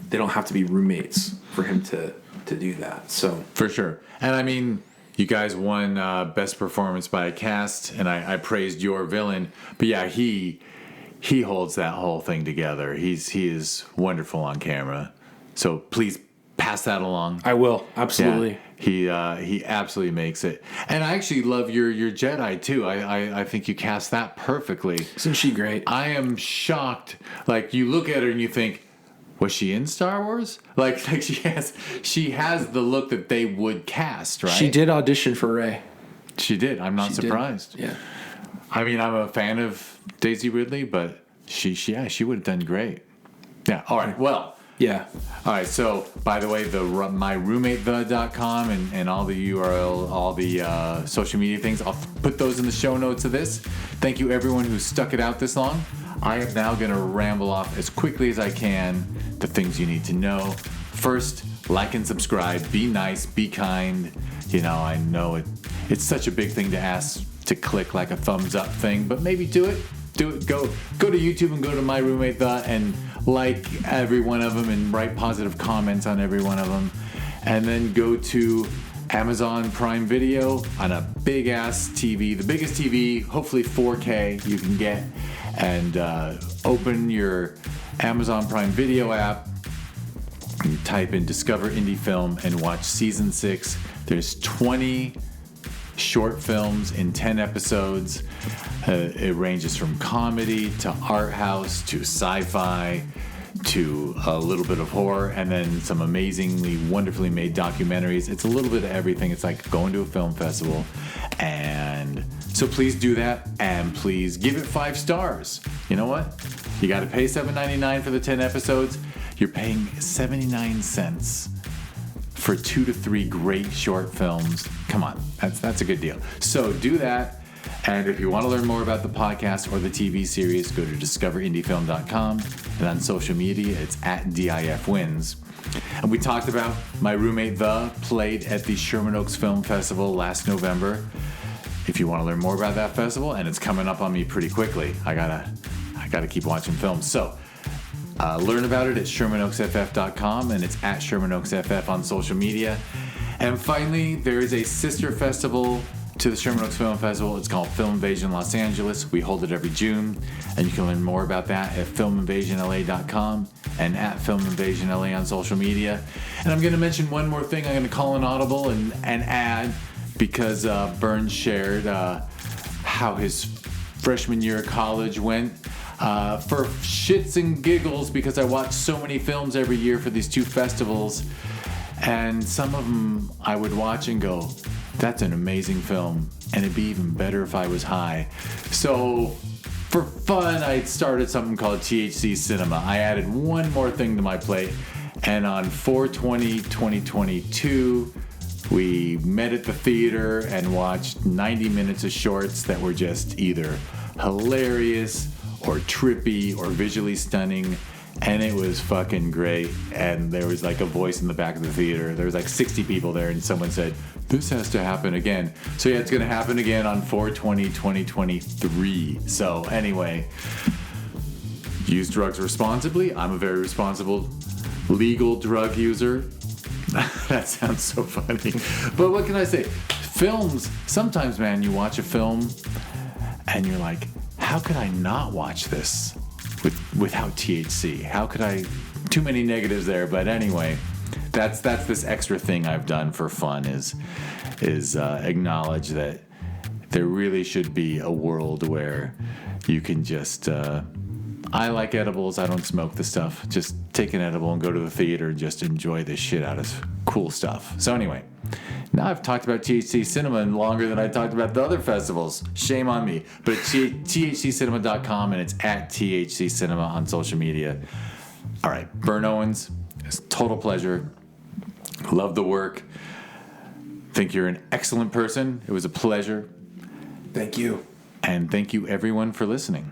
they don't have to be roommates for him to do that. So for sure. And I mean, you guys won best performance by a cast, and I praised your villain, but yeah, he holds that whole thing together. He is wonderful on camera. So please pass that along. I will, absolutely. Yeah, he absolutely makes it. And I actually love your Jedi too. I think you cast that perfectly. Isn't she great? I am shocked. Like, you look at her and you think, was she in Star Wars? Like she has the look that they would cast, right? She did audition for Rey. She did. I'm not surprised. Yeah. I mean, I'm a fan of Daisy Ridley, but she would have done great. Yeah. All right. Well. Yeah. All right. So, by the way, myroommateth.com and all the URL, all the social media things, I'll put those in the show notes of this. Thank you, everyone who stuck it out this long. I am now going to ramble off as quickly as I can the things you need to know. First, like and subscribe. Be nice. Be kind. I know it's such a big thing to ask to click like a thumbs up thing, but maybe do it. Do it. Go to YouTube and go to My Roommate The and like every one of them and write positive comments on every one of them. And then go to Amazon Prime Video on a big ass TV, the biggest TV, hopefully 4K you can get, and open your Amazon Prime Video app and type in Discover Indie Film and watch season 6. There's 20 short films in 10 episodes. It ranges from comedy to art house to sci-fi to a little bit of horror, and then some amazingly, wonderfully made documentaries. It's a little bit of everything. It's like going to a film festival. And so please do that, and please give it 5 stars. You know what? You got to pay $7.99 for the 10 episodes. You're paying 79 cents for 2 to 3 great short films. Come on, that's a good deal. So do that. And if you want to learn more about the podcast or the TV series, go to discoverindiefilm.com. And on social media, it's at DIFWins. And we talked about My Roommate The played at the Sherman Oaks Film Festival last November. If you want to learn more about that festival, and it's coming up on me pretty quickly, I gotta keep watching films. So learn about it at ShermanOaksFF.com, and it's at ShermanOaksFF on social media. And finally, there is a sister festival to the Sherman Oaks Film Festival. It's called Film Invasion Los Angeles. We hold it every June, and you can learn more about that at filminvasionla.com and at filminvasionla on social media. And I'm going to mention one more thing. I'm going to call an audible and add, because Byrne shared how his freshman year of college went. For shits and giggles, because I watch so many films every year for these two festivals, and some of them I would watch and go, that's an amazing film, and it'd be even better if I was high. So for fun, I started something called THC Cinema. I added one more thing to my plate, and on 4/20/2022, we met at the theater and watched 90 minutes of shorts that were just either hilarious or trippy or visually stunning, and it was fucking great. And there was like a voice in the back of the theater. There was like 60 people there, and someone said, this has to happen again. So yeah, it's gonna happen again on 4/20/2023. So anyway, use drugs responsibly. I'm a very responsible legal drug user. That sounds so funny. But what can I say? Films, sometimes, man, you watch a film and you're like, how could I not watch this without THC? How could I? Too many negatives there. But anyway, that's this extra thing I've done for fun is acknowledge that there really should be a world where you can just. I like edibles. I don't smoke the stuff. Just take an edible and go to the theater and just enjoy the shit out of cool stuff. So anyway, now I've talked about THC Cinema longer than I talked about the other festivals. Shame on me. But it's thccinema.com, and it's at THC Cinema on social media. All right, Byrne Owens, it's a total pleasure. Love the work. Think you're an excellent person. It was a pleasure. Thank you. And thank you, everyone, for listening.